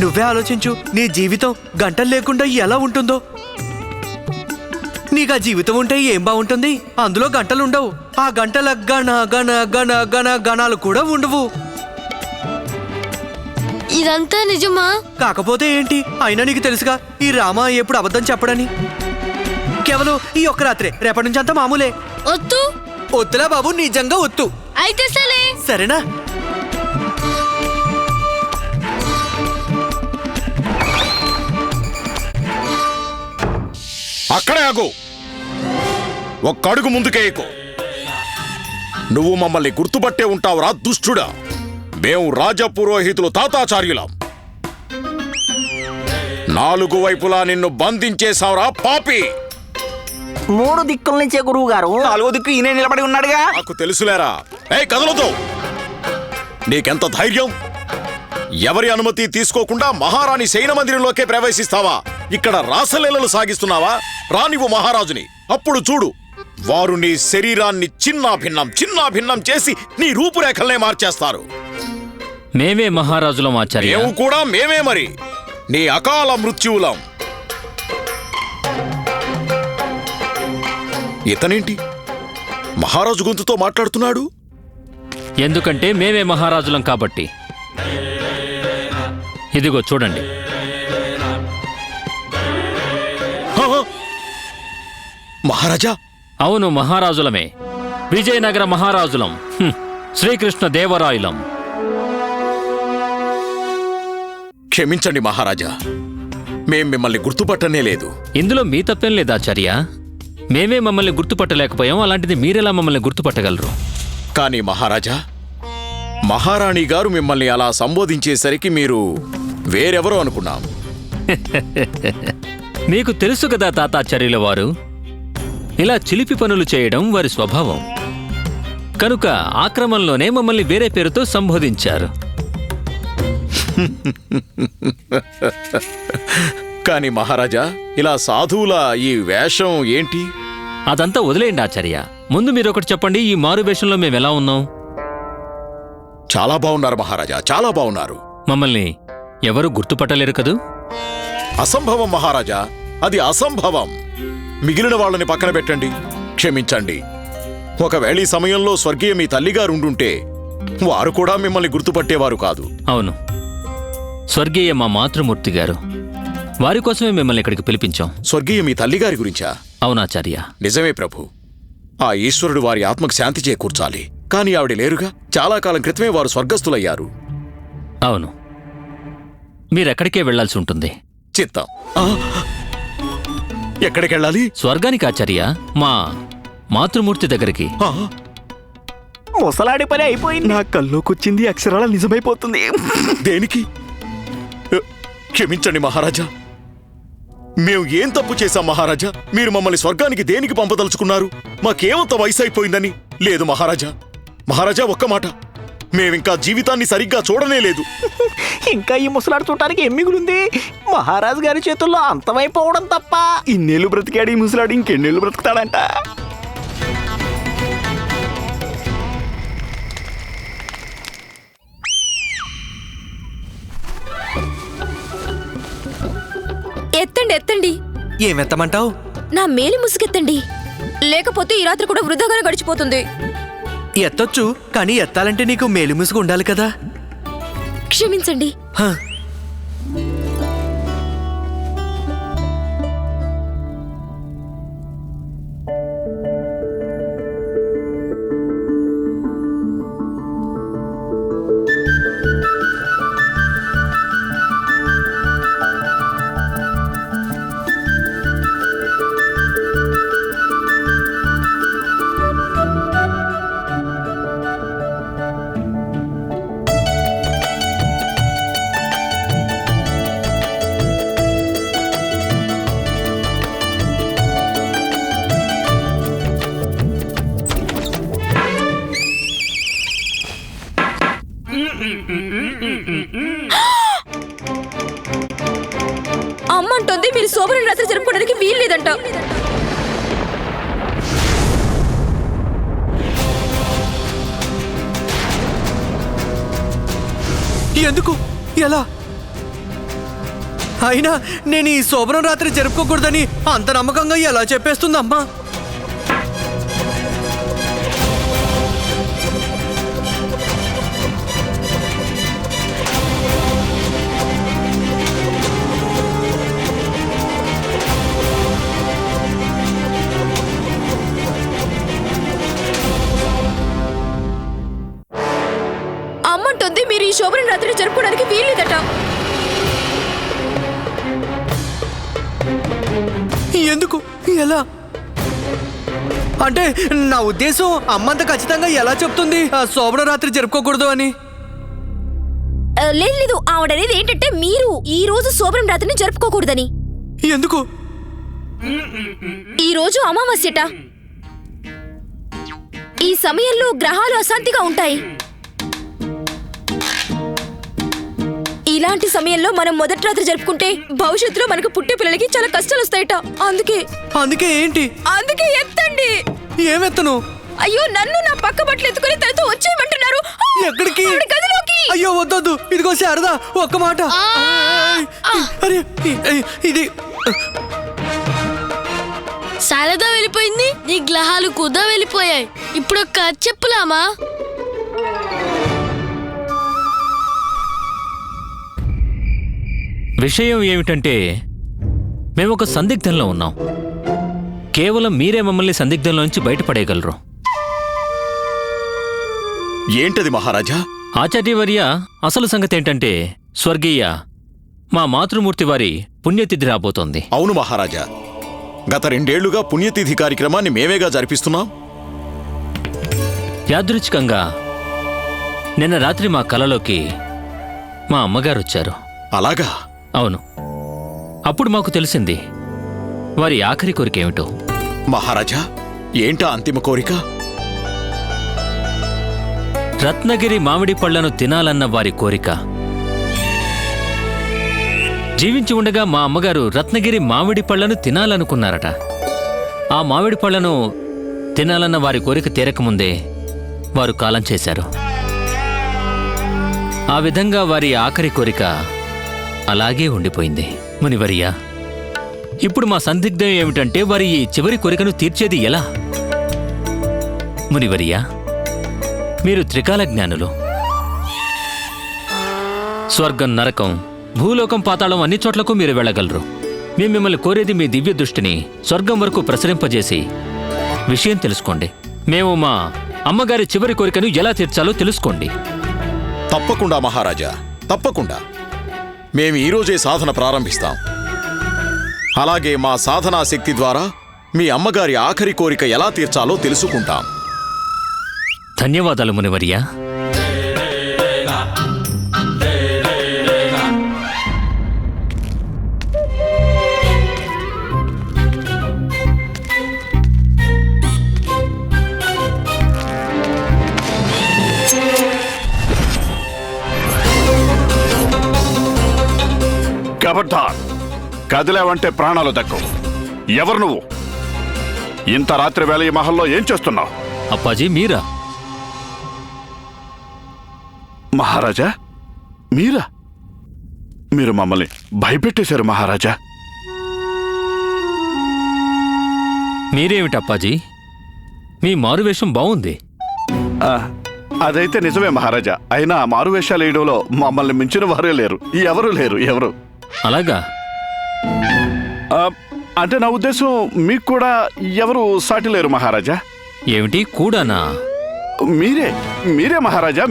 నువ్వే ఆలోచించు, నీ జీవితం గంటలు లేకుండా ఎలా ఉంటుందో. నీకు ఆ జీవితం ఉంటే ఏం బాగుంటుంది? అందులో గంటలుండవు. ఆ గంటల గణ గణ గణ గణ గణాలు కూడా ఉండవు. ఇదంతా నిజమా? కాకపోతే ఏంటి, అయినా నీకు తెలుసుగా ఈ రామ ఎప్పుడు అబద్ధం చెప్పడని. కేవలం ఈ ఒక్క రాత్రే, రేపటి నుంచి అంతా మామూలే. వద్దు. వద్దులా బాబు, నిజంగా వద్దు. అయితే సరే. సరేనా? అక్కడే ఆగు, ఒక్క అడుగు ముందుకేయకు. నువ్వు మమ్మల్ని గుర్తుపట్టే ఉంటావురా దుష్టుడా. మేము రాజపురోహితులు తాతాచార్యులం. 4 వైపులా నిన్ను బంధించేశావురా పాపి. 3 దిక్కుల నుంచే గురువు గారు. 4వ దిక్కు ఈయన నిలబడి ఉన్నాడుగా. నాకు తెలుసులేరా. కదలదు. నీకెంత ధైర్యం? ఎవరి అనుమతి తీసుకోకుండా మహారాణి శయన మందిరంలోకే ప్రవేశిస్తావా? ఇక్కడ రాసలీలలు సాగిస్తున్నావా? రానివ్వు మహారాజుని, అప్పుడు చూడు వారు నీ శరీరాన్ని చిన్నాభిన్నం చేసి నీ రూపురేఖల్నే మార్చేస్తారు. మేమే మహారాజులం ఆచార్య. మేము కూడా మేమే మరి నీ అకాల మృత్యువులం. ఇతనేంటి మహారాజు గొంతుతో మాట్లాడుతున్నాడు? ఎందుకంటే మేమే మహారాజులం కాబట్టి. ఇదిగో చూడండి. మహారాజా? అవును, మహారాజులమే. విజయనగర మహారాజులం. శ్రీకృష్ణ దేవరాయలం. క్షమించండి మహారాజా, మేం మిమ్మల్ని గుర్తుపట్టనే లేదు. ఇందులో మీ తప్పేం లేదాచార్య. మేమే మమ్మల్ని గుర్తుపట్టలేకపోయాం, అలాంటిది మీరెలా మమ్మల్ని గుర్తుపట్టగలరు? కానీ మహారాజా, మహారాణి గారు మిమ్మల్ని అలా సంబోధించేసరికి మీరు వేరెవరో అనుకున్నాం. మీకు తెలుసు కదా తాతాచార్యుల వారు, ఇలా చిలిపి పనులు చేయడం వారి స్వభావం. కనుక ఆ క్రమంలోనే మమ్మల్ని వేరే పేరుతో సంబోధించారు. కానీ మహారాజా, ఇలా సాధువుల ఈ వేషం ఏంటి? అదంతా వదిలేయండి ఆచార్య. ముందు మీరొకటి చెప్పండి, ఈ మారు వేషంలో మేమెలా ఉన్నాం? చాలా బాగున్నారు మహారాజా, చాలా బాగున్నారు. మమ్మల్ని ఎవరు గుర్తుపట్టలేరు కదూ? అసంభవం మహారాజా, అది అసంభవం. మిగిలిన వాళ్ళని పక్కన పెట్టండి, క్షమించండి. ఒకవేళ ఈ సమయంలో స్వర్గీయ మీ తల్లిగారు ఉండుంటే వారు కూడా మిమ్మల్ని గుర్తుపట్టేవారు కాదు. అవును, స్వర్గీయ మా మాతృమూర్తి గారు. వారి కోసమే మిమ్మల్ని ఇక్కడికి పిలిపించాం. స్వర్గీయ మీ తల్లిగారి గురించా? అవునాచార్య. నిజమే ప్రభు. ఆ ఈశ్వరుడు వారి ఆత్మకు శాంతి చేకూర్చాలి. కానీ ఆవిడ లేరుగా. చాలా కాలం క్రితమే వారు స్వర్గస్థులయ్యారు. అవును, మీరెక్కడికే వెళ్లాల్సి ఉంటుంది. చిత్తం. ఎక్కడికెళ్ళాలి? స్వర్గానికి ఆచార్య, మా మాతృమూర్తి దగ్గరికి. ముసలాడి పని అయిపోయింది. నా కల్లోకొచ్చింది అక్షరాల నిజమైపోతుంది. దేనికి? క్షమించండి మహారాజా, మేము ఏం తప్పు చేశాం మహారాజా? మీరు మమ్మల్ని స్వర్గానికి దేనికి పంపదలుచుకున్నారు? మాకేమంత వయసు అయిపోయిందని? లేదు మహారాజా. మహారాజా, ఒక్క మాట, మేమింకా జీవితాన్ని సరిగ్గా చూడనే లేదు. ఇంకా ఈ ముసలాడు చూడటానికి ఏం మిగులుంది? మహారాజు గారి చేతుల్లో అంతమైపోవడం తప్ప. ఇన్నేళ్ళు బ్రతికాడు ఈ ముసలాడు, ఇంకెన్నేళ్ళు బ్రతుకుతాడంట. ఎత్తండి ఎత్తండి. ఏమెత్తమంటావు? నా మేలి ముసుగెత్తండి, లేకపోతే ఈ రాత్రి కూడా వృధాగానే గడిచిపోతుంది. ఎత్తొచ్చు, కానీ ఎత్తాలంటే నీకు మేలు ముసుగు ఉండాలి కదా. క్షమించండి. అమ్మంటుంది మీరు శోభన రాత్రి జరుపుకోవడానికి వీల్లేదంట. ఎందుకు? ఎలా? అయినా నేను ఈ శోభనం రాత్రి జరుపుకోకూడదని అంత నమ్మకంగా ఎలా చెప్పేస్తుందమ్మా? అమ్మంటుంది మీరు ఈ శోభన రాత్రి జరుపుకోవడానికి వీల్లేదట. ఎందుకు? ఎలా? అంటే నా ఉద్దేశం అమ్మంత ఖచ్చితంగా ఎలా చెప్తుంది ఆ శోభన రాత్రి జరుపుకోకూడదు అని? లేదు లేదు, ఆవిడనేది ఏంటంటే మీరు ఈ రోజు శోభనం రాత్రిని జరుపుకోకూడదని. ఎందుకు? ఈ రోజు అమావాస్యట. ఈ సమయంలో గ్రహాలు అశాంతిగా ఉంటాయి. ఇలాంటి సమయంలో మనం మొదటి రాత్రి జరుపుకుంటే భవిష్యత్తులో మనకు పుట్టే పిల్లలకి చాలా కష్టాలు వస్తాయట. అందుకే ఏంటి? అందుకే ఎత్తండి. ఏమెత్తను? అయ్యో, నన్ను నా పక్క బట్టలు ఎత్తుకుని తనతో వచ్చేయమంటున్నారు. ఎక్కడికి? గదిలోకి. అయ్యో వద్దొద్దు, ఇదిగో శారదా, ఒక్క మాట. అరే ఇది శారదా వెళ్ళిపోయింది, నీ గ్రహాలు కూడా వెళ్ళిపోయాయి. ఇప్పుడు ఒక్క చెప్పులామా? విషయం ఏమిటంటే మేము ఒక సందిగ్ధంలో ఉన్నాం. కేవలం మీరే మమ్మల్ని సందిగ్ధంలోంచి బయటపడేయగలరు. ఏంటది మహారాజా? ఆచార్యవర్య, అసలు సంగతి ఏంటంటే స్వర్గీయ మా మాతృమూర్తి వారి పుణ్యతిథి రాబోతోంది. అవును మహారాజా, గత 2 ఏళ్లుగా పుణ్యతిథి కార్యక్రమాన్ని మేమేగా జరిపిస్తున్నాం. యాదృచ్ఛికంగా నిన్న రాత్రి మా కలలోకి మా అమ్మగారు వచ్చారు. అలాగా? అవును. అప్పుడు మాకు తెలిసింది వారి ఆఖరి కోరిక ఏమిటో. మహారాజా, ఏంటా అంతిమ కోరిక? రత్నగిరి మామిడి పళ్లను తినాలన్న వారి కోరిక. జీవించి ఉండగా మా అమ్మగారు రత్నగిరి మామిడి పళ్లను తినాలనుకున్నారట. ఆ మామిడి పళ్లను తినాలన్న వారి కోరిక తీరకముందే వారు కాలం చేశారు. ఆ విధంగా వారి ఆఖరి కోరిక అలాగే ఉండిపోయింది. మునివర్య, ఇప్పుడు మా సందిగ్ధం ఏమిటంటే వారి ఈ చివరి కోరికను తీర్చేది ఎలా? మునివర్య, మీరు త్రికాల జ్ఞానులు. స్వర్గం, నరకం, భూలోకం, పాతాళం అన్ని చోట్లకు మీరు వెళ్ళగలరు. మేము మిమ్మల్ని కోరేది మీ దివ్య దృష్టిని స్వర్గం వరకు ప్రసరింపజేసి విషయం తెలుసుకోండి. మేము మా అమ్మగారి చివరి కోరికను ఎలా తీర్చాలో తెలుసుకోండి. తప్పకుండా మహారాజా, తప్పకుండా. మేము ఈరోజే సాధన ప్రారంభిస్తాం. అలాగే మా సాధనా శక్తి ద్వారా మీ అమ్మగారి ఆఖరి కోరిక ఎలా తీర్చాలో తెలుసుకుంటాం. ధన్యవాదాలు మునివర్య. కబడ్దార్, కదిలేవంటే ప్రాణాలు దక్కవు. ఎవరు నువ్వు? ఇంత రాత్రి వేళ ఈ మహల్లో ఏం చేస్తున్నావు? అప్పాజీ, మీరా? మహారాజా, మీరా? మీరు మమ్మల్ని భయపెట్టేశారు మహారాజా. మీరేమిటి అప్పాజీ, మీ మారువేషం బావుంది. అదైతే నిజమే మహారాజా. అయినా మారువేషాలు వేయడంలో మమ్మల్ని మించిన వారే లేరు. ఎవరు లేరు. ఎవరు? అలాగా? అంటే నా ఉద్దేశం, మీకు కూడా ఎవరు సాటి లేరు మహారాజా. ఏమిటి కూడానా? మీరే మహారాజా,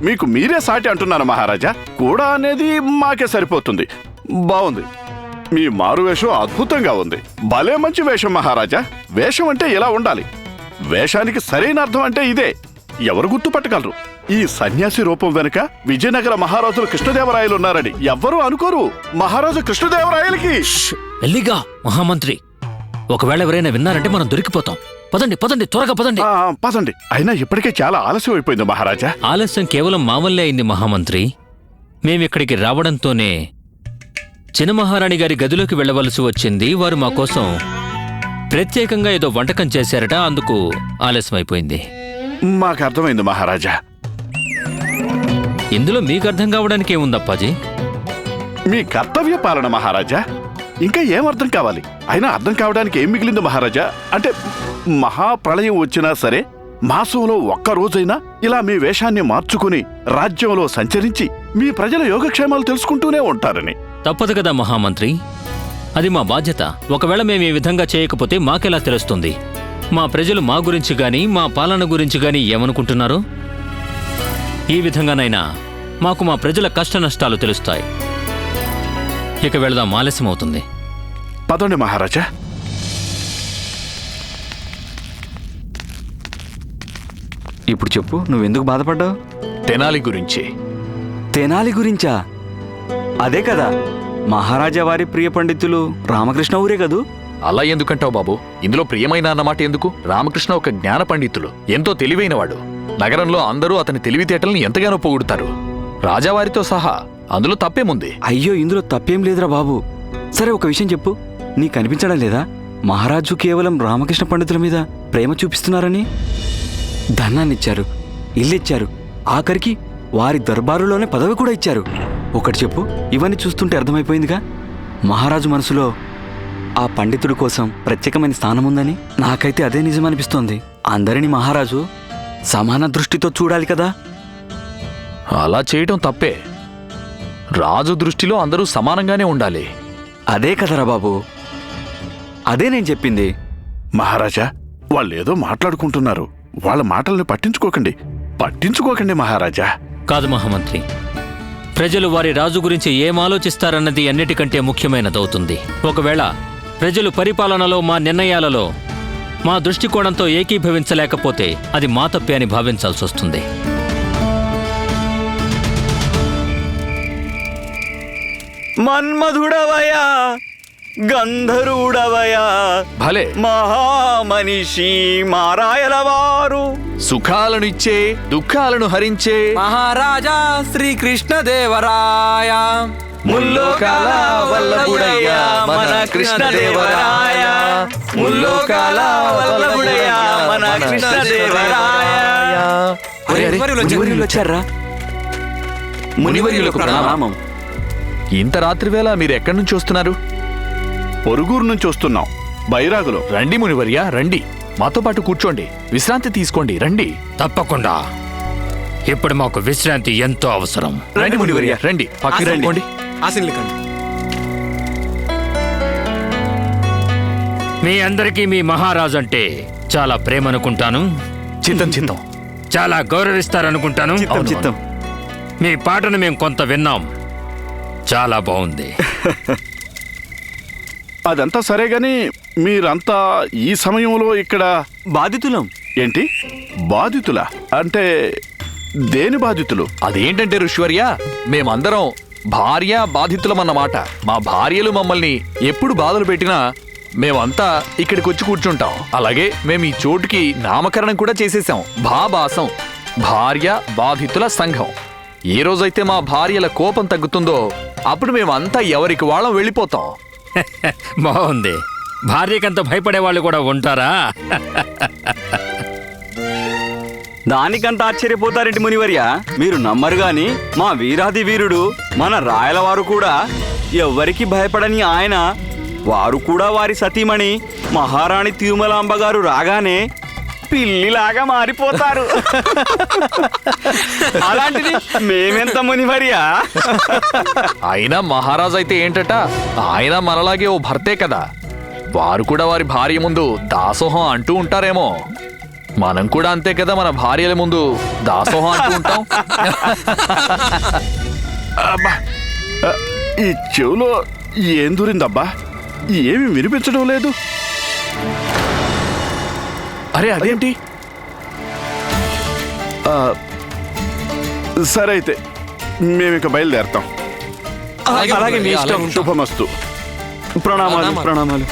మీకు మీరే సాటి అంటున్నాను మహారాజా. కూడా అనేది మాకే సరిపోతుంది. బాగుంది. మీ మారువేషం అద్భుతంగా ఉంది. భలే మంచి వేషం మహారాజా. వేషం అంటే ఇలా ఉండాలి. వేషానికి సరైన అర్థం అంటే ఇదే. ఎవరు గుర్తుపట్టగలరు? ఈ సన్యాసి రూపం వెనుక విజయనగర మహారాజులు కృష్ణదేవరాయలు ఉన్నారని ఎవ్వరూ అనుకోరు. మహారాజు కృష్ణదేవరాయలకి ఎల్లిగా మహామంత్రి, ఒకవేళ ఎవరైనా విన్నారంటే మనం దొరికిపోతాం. పదండి పదండి, త్వరగా పదండి. పదండి. అయినా ఇప్పటికే చాలా ఆలస్యం అయిపోయింది మహారాజా. ఆలస్యం కేవలం మా వల్లే అయింది మహామంత్రి. మేమిక్కడికి రావడంతోనే చిన్న మహారాణి గారి గదిలోకి వెళ్ళవలసి వచ్చింది. వారు మా కోసం ప్రత్యేకంగా ఏదో వంటకం చేశారట, అందుకు ఆలస్యం అయిపోయింది. మాకు అర్థమైంది మహారాజా. ఇందులో మీకు అర్థం కావడానికి ఏముందప్పాజీ? మీ కర్తవ్య పాలన మహారాజా. ఇంకా ఏం అర్థం కావాలి? అయినా అర్థం కావడానికి ఏం మిగిలింది మహారాజా? అంటే మహాప్రళయం వచ్చినా సరే మాసంలో ఒక్క రోజైనా ఇలా మీ వేషాన్ని మార్చుకుని రాజ్యంలో సంచరించి మీ ప్రజల యోగక్షేమాలు తెలుసుకుంటూనే ఉంటారని. తప్పదు కదా మహామంత్రి, అది మా బాధ్యత. ఒకవేళ మేము ఈ విధంగా చేయకపోతే మాకెలా తెలుస్తుంది మా ప్రజలు మా గురించి గాని మా పాలన గురించి గాని ఏమనుకుంటున్నారో? ఈ విధంగానైనా మాకు మా ప్రజల కష్ట నష్టాలు తెలుస్తాయి. ఇక వెళదాం, ఆలస్యం అవుతుంది. పదండి మహారాజా. ఇప్పుడు చెప్పు, నువ్వెందుకు బాధపడ్డావు? తెనాలి గురించి. తెనాలి గురించా? అదే కదా మహారాజా వారి ప్రియ పండితులు రామకృష్ణ ఊరే కదూ? అలా ఎందుకంటావు బాబు? ఇందులో ప్రియమైన అన్నమాట ఎందుకు? రామకృష్ణ ఒక జ్ఞాన పండితులు, ఎంతో తెలివైనవాడు. నగరంలో అందరూ అతని తెలివితేటల్ని ఎంతగానో పొగుడుతారు. రాజావారితో సహా అందులో తప్పేముంది? అయ్యో ఇందులో తప్పేం లేదురా బాబు. సరే ఒక విషయం చెప్పు, నీకు అనిపించడం లేదా మహారాజు కేవలం రామకృష్ణ పండితుల మీద ప్రేమ చూపిస్తున్నారని? ధనాన్నిచ్చారు, ఇల్లిచ్చారు, ఆఖరికి వారి దర్బారులోనే పదవి కూడా ఇచ్చారు. ఒకటి చెప్పు, ఇవన్నీ చూస్తుంటే అర్థమైపోయిందిగా మహారాజు మనసులో ఆ పండితుడి కోసం ప్రత్యేకమైన స్థానం ఉందని. నాకైతే అదే నిజం అనిపిస్తోంది. అందరినీ మహారాజు సమాన దృష్టితో చూడాలి కదా. అలా చేయటం తప్పే. రాజు దృష్టిలో అందరూ సమానంగానే ఉండాలి. అదే కదరా బాబు, అదే నేను చెప్పింది. మహారాజా, వాళ్ళేదో మాట్లాడుకుంటున్నారు. వాళ్ళ మాటల్ని పట్టించుకోకండి మహారాజా. కాదు మహామంత్రి, ప్రజలు వారి రాజు గురించి ఏం ఆలోచిస్తారన్నది అన్నిటికంటే ముఖ్యమైనదవుతుంది. ఒకవేళ ప్రజలు పరిపాలనలో మా నిర్ణయాలలో మా దృష్టికోణంతో ఏకీభవించలేకపోతే అది మా తప్పే అని భావించాల్సి వస్తుంది. మన్మధుడవయా, గంధర్వుడవయా, భలే మహామనిషి మారాయలవారు, సుఖాలను ఇచ్చే దుఃఖాలను హరించే మహారాజా శ్రీకృష్ణదేవరాయ, ముల్లోకాల వల్లభుడయ్యా మన కృష్ణదేవరాయ, ముల్లోకాల వల్లభుడయ్యా మన కృష్ణదేవరాయ. వచ్చారా? మునివర్యులకు ప్రణామం. ఇంత రాత్రి వేళ మీరు ఎక్కడి నుంచి వస్తున్నారు? పొరుగురు నుంచి వస్తున్నాం, బైరాగులో. రండి మునివర్య, రండి, మాతో పాటు కూర్చోండి, విశ్రాంతి తీసుకోండి, రండి. తప్పకుండా, ఇప్పుడు మాకు విశ్రాంతి ఎంతో అవసరం. రండి మునివర్య, రండి, పక్కకి రండి. మీ అందరికీ మీ మహారాజు అంటే చాలా ప్రేమ అనుకుంటాను. చిత్తం చాలా గౌరవిస్తారనుకుంటాను. చిత్తం. మీ పాటను మేము కొంత విన్నాం, చాలా బాగుంది. అదంతా సరే గాని మీరంతా ఈ సమయంలో ఇక్కడ బాధితులం. ఏంటి బాధితులా? అంటే దేని బాధితులు? అదేంటంటే ఋషివర్య, మేమందరం భార్య బాధితులమన్నమాట. మా భార్యలు మమ్మల్ని ఎప్పుడు బాధలు పెట్టినా మేమంతా ఇక్కడికి వచ్చి కూర్చుంటాం. అలాగే మేము ఈ చోటుకి నామకరణం కూడా చేసేసాం, భాబాసం, భార్య బాధితుల సంఘం. ఏ రోజైతే మా భార్యల కోపం తగ్గుతుందో అప్పుడు మేమంతా ఎవరికి వాళ్ళం వెళ్ళిపోతాం. బాగుంది. భార్యకంత భయపడే వాళ్ళు కూడా ఉంటారా? దానికంత ఆశ్చర్యపోతారేంటి మునివర్య? మీరు నమ్మరు గాని మా వీరాది వీరుడు మన రాయలవారు కూడా ఎవ్వరికి భయపడని ఆయన, వారు కూడా వారి సతీమణి మహారాణి తిరుమలాంబ గారు రాగానే పిల్లిలాగా మారిపోతారు. అలాంటిది మేమెంత మునివర్య? అయినా మహారాజు అయితే ఏంటట, ఆయన మనలాగే ఓ భర్తే కదా. వారు కూడా వారి భార్య ముందు దాసోహం అంటూ ఉంటారేమో. మనం కూడా అంతే కదా, మన భార్యల ముందు దాసోహం అంటూ ఉంటాం. అబ్బా, ఈ చెవులో ఏం దూరిందబ్బా? ఏమి వినిపించడం లేదు. అరే అదేంటి? సరే అయితే మేమిక బయలుదేరతాం. అలాగే మీ ఇష్టం. శుభమస్తు. ప్రణామాలు.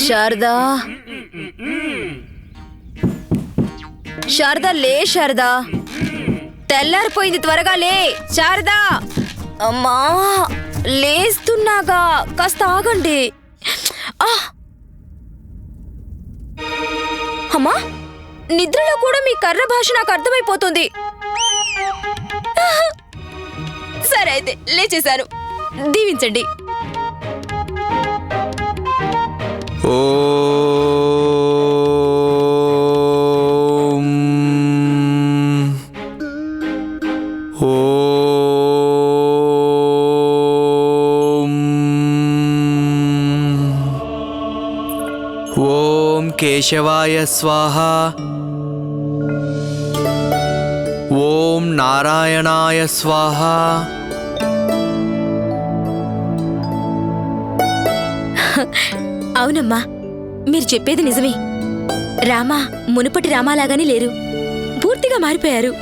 శారదా, శారదా లే, శారదా తెల్లారిపోయింది, త్వరగా లే శారదా. అమ్మా లేస్తున్నాగా, కాస్త ఆగండి. అమ్మా, నిద్రలో కూడా మీ కర్ర భాష నాకు అర్థమైపోతుంది. సరే అయితే లేచేశాను, దీవించండి. ఓం కేశవాయ స్వాహ, ఓం నారాయణాయ స్వాహ. అవునమ్మా, మీరు చెప్పేది నిజమే. రామా మునుపటి రామాలాగానే లేరు, పూర్తిగా మారిపోయారు.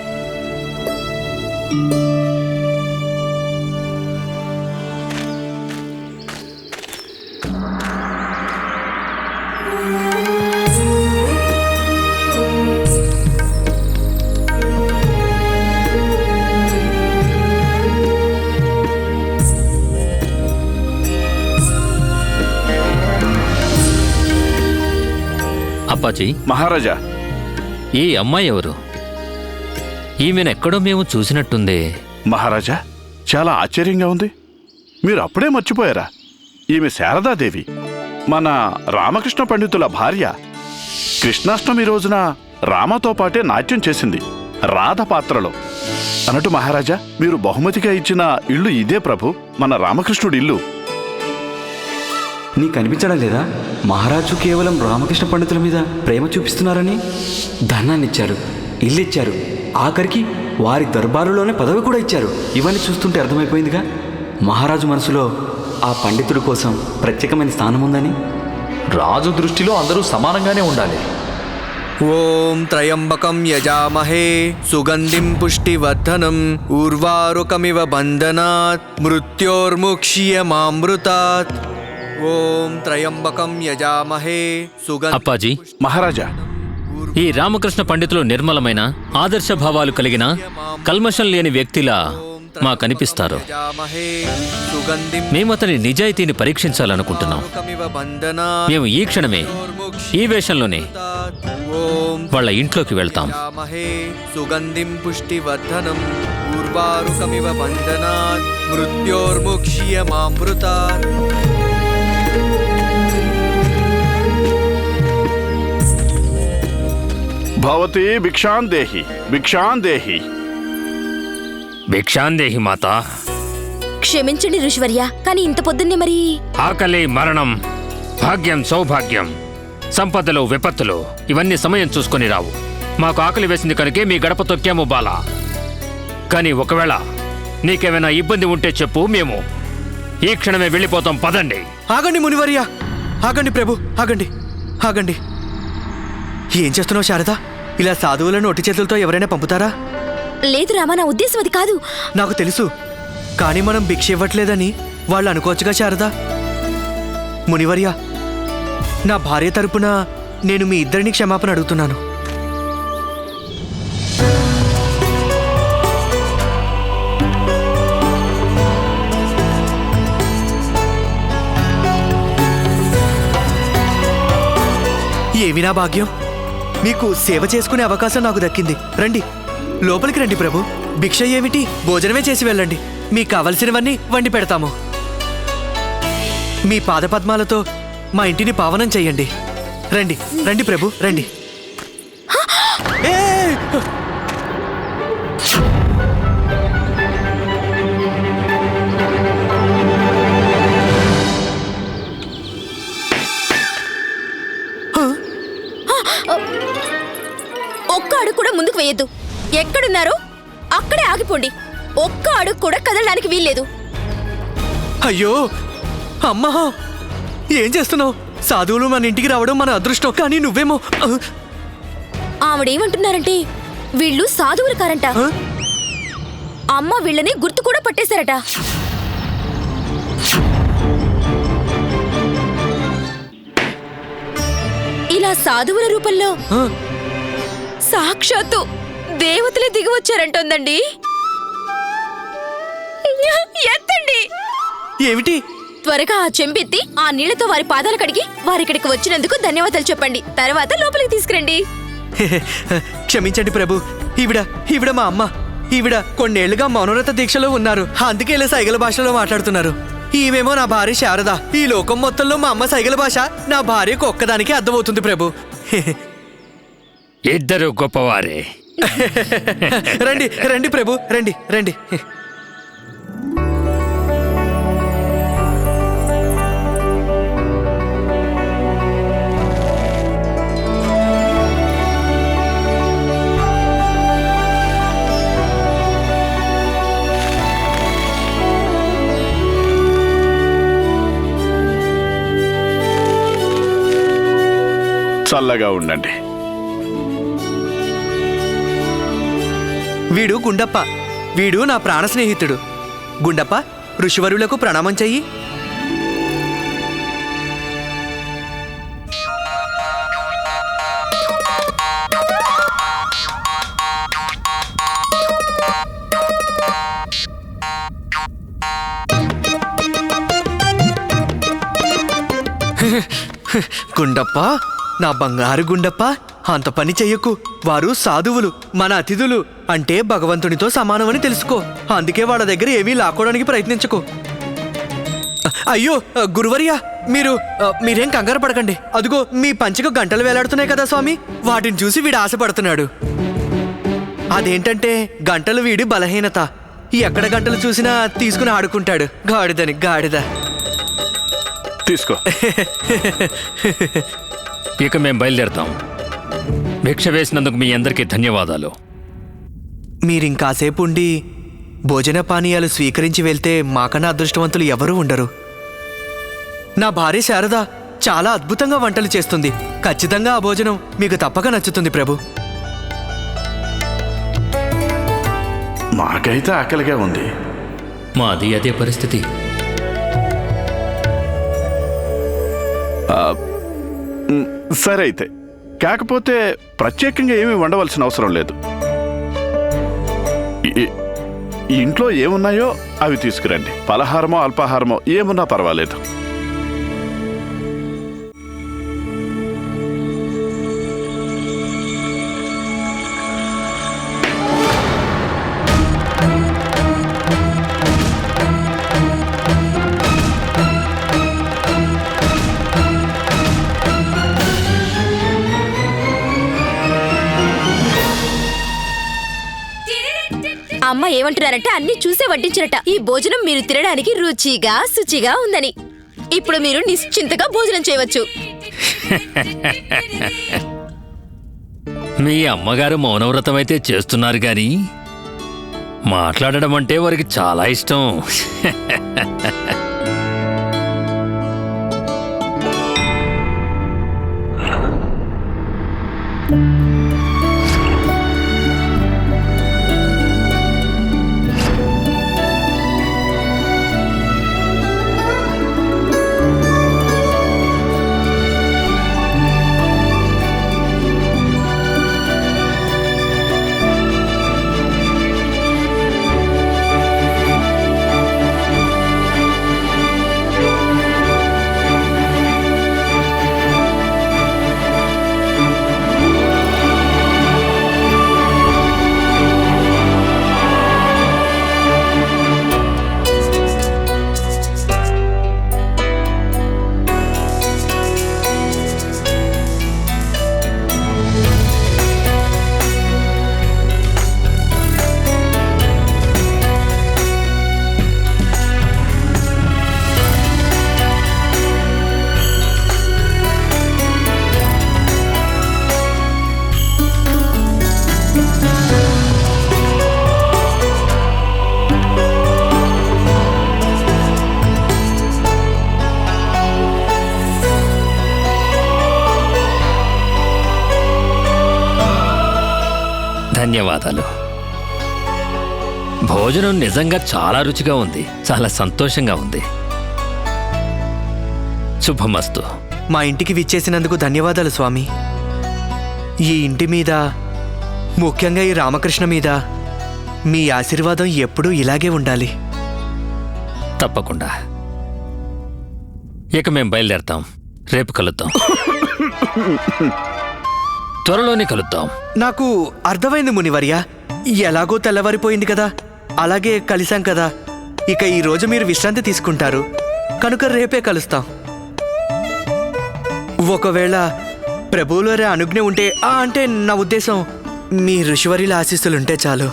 అప్పాజీ, మహారాజా, ఈ అమ్మాయి ఎవరు? ఈమెనెక్కడో మేము చూసినట్టుందే. మహారాజా, చాలా ఆశ్చర్యంగా ఉంది. మీరు అప్పుడే మర్చిపోయారా? ఈమె శారదాదేవి, మన రామకృష్ణ పండితుల భార్య. కృష్ణాష్టమి రోజున రామతో పాటే నాట్యం చేసింది, రాధ పాత్రలో. అన్నట్టు మహారాజా, మీరు బహుమతిగా ఇచ్చిన ఇల్లు ఇదే ప్రభు, మన రామకృష్ణుడి ఇల్లు. నీకు అనిపించడం లేదా మహారాజు కేవలం రామకృష్ణ పండితుల మీద ప్రేమ చూపిస్తున్నారని? ధనాన్నిచ్చారు, ఇల్లిచ్చారు, ఆఖరికి వారి దర్బారులోనే పదవి కూడా ఇచ్చారు. ఇవన్నీ చూస్తుంటే అర్థమైపోయిందిగా మహారాజు మనసులో ఆ పండితుడి కోసం ప్రత్యేకమైన స్థానం ఉందని. రాజు దృష్టిలో అందరూ సమానంగానే ఉండాలి. ఓం త్రయంబకం యజామహే సుగంధిం పుష్టివర్ధనం ఊర్వారుకమివ బంధనాత్ మృత్యోర్ముక్ష్యమామృతాత్. ఓం త్రయంబకం యజామహే సుగంధిం. అప్పాజీ, మహారాజా, ఈ రామకృష్ణ పండితులు నిర్మలమైన ఆదర్శ భావాలు కలిగిన కల్మషం లేని వ్యక్తిలా మాకనిపిస్తారు. మేము అతని నిజాయితీని పరీక్షించాలనుకుంటున్నాం. మేము ఈ క్షణమే ఈ వేషంలోనే వాళ్ళ ఇంట్లోకి వెళ్తాం. సుగంధిం పుష్టివర్ధనం ఊర్వారుకమివ బంధనాత్ మృత్యోర్ముక్ష్యమామృతాత్. భవతి భిక్షాందేహి భిక్షాందేహి. భిక్షాందేహి మాత. క్షమించండి ఋషివర్య, కానీ ఇంత పొద్దున్నే మరి? ఆకలి, మరణం, భాగ్యం, సౌభాగ్యం, సంపదలు, విపత్తులు ఇవన్నీ సమయం చూసుకొని రావు. మాకు ఆకలి వేసింది కనుకే మీ గడప తొక్కాము బాలా. కానీ ఒకవేళ నీకేమైనా ఇబ్బంది ఉంటే చెప్పు, మేము ఈ క్షణమే వెళ్ళిపోతాం. పదండి. ఆగండి మునివర్య, ఆగండి ప్రభు, ఆగండి ఆగండి. ఏం చేస్తున్నావు శారదా? ఇలా సాధువులను ఒట్టి చేతులతో ఎవరైనా పంపుతారా? లేదు రామా, నా ఉద్దేశం అది కాదు. నాకు తెలుసు, కానీ మనం భిక్ష ఇవ్వట్లేదని వాళ్ళు అనుకోవచ్చుగా శారదా. మునివర్య, నా భార్య తరపున నేను మీ ఇద్దరిని క్షమాపణ అడుగుతున్నాను. ఏమి నా భాగ్యం, మీకు సేవ చేసుకునే అవకాశం నాకు దక్కింది. రండి, లోపలికి రండి ప్రభు. భిక్ష ఏమిటి, భోజనమే చేసి వెళ్ళండి. మీకు కావలసినవన్నీ వండి పెడతాము. మీ పాదపద్మాలతో మా ఇంటిని పావనం చెయ్యండి. రండి రండి ప్రభు, రండి. ఒక్క అడుగు కూడా ముందుకు వేయద్దు. ఎక్కడున్నారో అక్కడే ఆగిపోండి. ఒక్క అడుగు కూడా కదలడానికి వీల్లేదు. అయ్యో అమ్మా, ఏం చేస్తున్నావు? సాధువులు మన ఇంటికి రావడం మన అదృష్టం, కానీ నువ్వేమో. ఆవిడేమంటున్నారంటే వీళ్ళు సాధువులు కారంట. అమ్మ వీళ్ళని గుర్తు కూడా పట్టేశారట. ఇలా సాధువుల రూపంలో సాక్షాత్తు దేవతలే దిగి వచ్చారంటోందండి. ఎత్తండి. ఏమిటి? త్వరగా ఆ చెంపెత్తి ఆ నీళ్లతో వారి పాదాలు కడిగి వారిక్కడికి వచ్చినందుకు ధన్యవాదాలు చెప్పండి. తర్వాత లోపలికి తీసుకురండి. క్షమించండి ప్రభు, ఈవిడ మా అమ్మ. ఈవిడ కొన్నేళ్లుగా మౌనవ్రత దీక్షలో ఉన్నారు, అందుకే ఇలా సైగల భాషలో మాట్లాడుతున్నారు. ఈమెమో నా భార్య శారద. ఈ లోకం మొత్తంలో మా అమ్మ సైగల భాష నా భార్యకు ఒక్కదానికి అర్థమవుతుంది ప్రభు. ఇద్దరు గొప్పవారే. రండి రండి ప్రభు, రండి రండి. చల్లగా ఉండండి. వీడు గుండప్ప. వీడు నా ప్రాణ స్నేహితుడు. గుండప్ప, ఋషివరులకు ప్రణామం చెయ్యి. గుండప్ప, నా బంగారు గుండప్ప, అంత పని చెయ్యకు. వారు సాధువులు, మన అతిథులు. అంటే భగవంతునితో సమానమని తెలుసుకో. అందుకే వాళ్ళ దగ్గర ఏమీ లాక్కోవడానికి ప్రయత్నించకు. అయ్యో గురువర్య, మీరేం కంగారు పడకండి. అదిగో మీ పంచకు గంటలు వేలాడుతున్నాయి కదా స్వామి, వాటిని చూసి వీడు ఆశపడుతున్నాడు. అదేంటంటే గంటలు వీడి బలహీనత. ఎక్కడ గంటలు చూసినా తీసుకుని ఆడుకుంటాడు. గాడిదని గాడిద. తీసుకో. ఇక మేం బయలుదేరతాం. భిక్ష వేసినందుకు మీ అందరికీ ధన్యవాదాలు. మీరింకాసేపు ఉండి భోజన పానీయాలు స్వీకరించి వెళ్తే మాకన్నా అదృష్టవంతులు ఎవరూ ఉండరు. నా భార్య శారద చాలా అద్భుతంగా వంటలు చేస్తుంది. ఖచ్చితంగా ఆ భోజనం మీకు తప్పక నచ్చుతుంది ప్రభు. మాకైతే ఆకలిగా ఉంది. మాది అదే పరిస్థితి. సరే అయితే, కాకపోతే ప్రత్యేకంగా ఏమీ వండవలసిన అవసరం లేదు. ఈ ఇంట్లో ఏమున్నాయో అవి తీసుకురండి. పలహారమో అల్పాహారమో ఏమున్నా పర్వాలేదు. అమ్మ ఏమంటున్నారంటే అన్ని చూసే వడ్డించారట. ఈ భోజనం మీరు తినడానికి రుచిగా శుచిగా ఉందని. ఇప్పుడు మీరు నిశ్చింతగా భోజనం చేయవచ్చు. మీ అమ్మగారు మౌనవ్రతం అయితే చేస్తున్నారు గాని మాట్లాడడం అంటే వారికి చాలా ఇష్టం. ధన్యవాదాలు. భోజనం నిజంగా చాలా రుచిగా ఉంది. చాలా సంతోషంగా ఉంది. శుభమస్తు. మా ఇంటికి విచ్చేసినందుకు ధన్యవాదాలు స్వామి. ఈ ఇంటి మీద, ముఖ్యంగా ఈ రామకృష్ణ మీద మీ ఆశీర్వాదం ఎప్పుడూ ఇలాగే ఉండాలి. తప్పకుండా. ఇక మేం బయలుదేరతాం. రేపు కలుద్దాం. త్వరలోనే కలుద్దాం. నాకు అర్థమైంది మునివర్య. ఎలాగో తెల్లవారిపోయింది కదా, అలాగే కలిసాం కదా. ఇక ఈ రోజు మీరు విశ్రాంతి తీసుకుంటారు కనుక రేపే కలుస్తాం. ఒకవేళ ప్రభువులరే అనుజ్ఞ ఉంటే, అంటే నా ఉద్దేశం మీ ఋషివర్యుల ఆశీస్సులుంటే చాలు.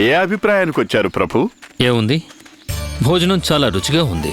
ఏ అభిప్రాయానికి వచ్చారు ప్రభు? ఏముంది, భోజనం చాలా రుచిగా ఉంది.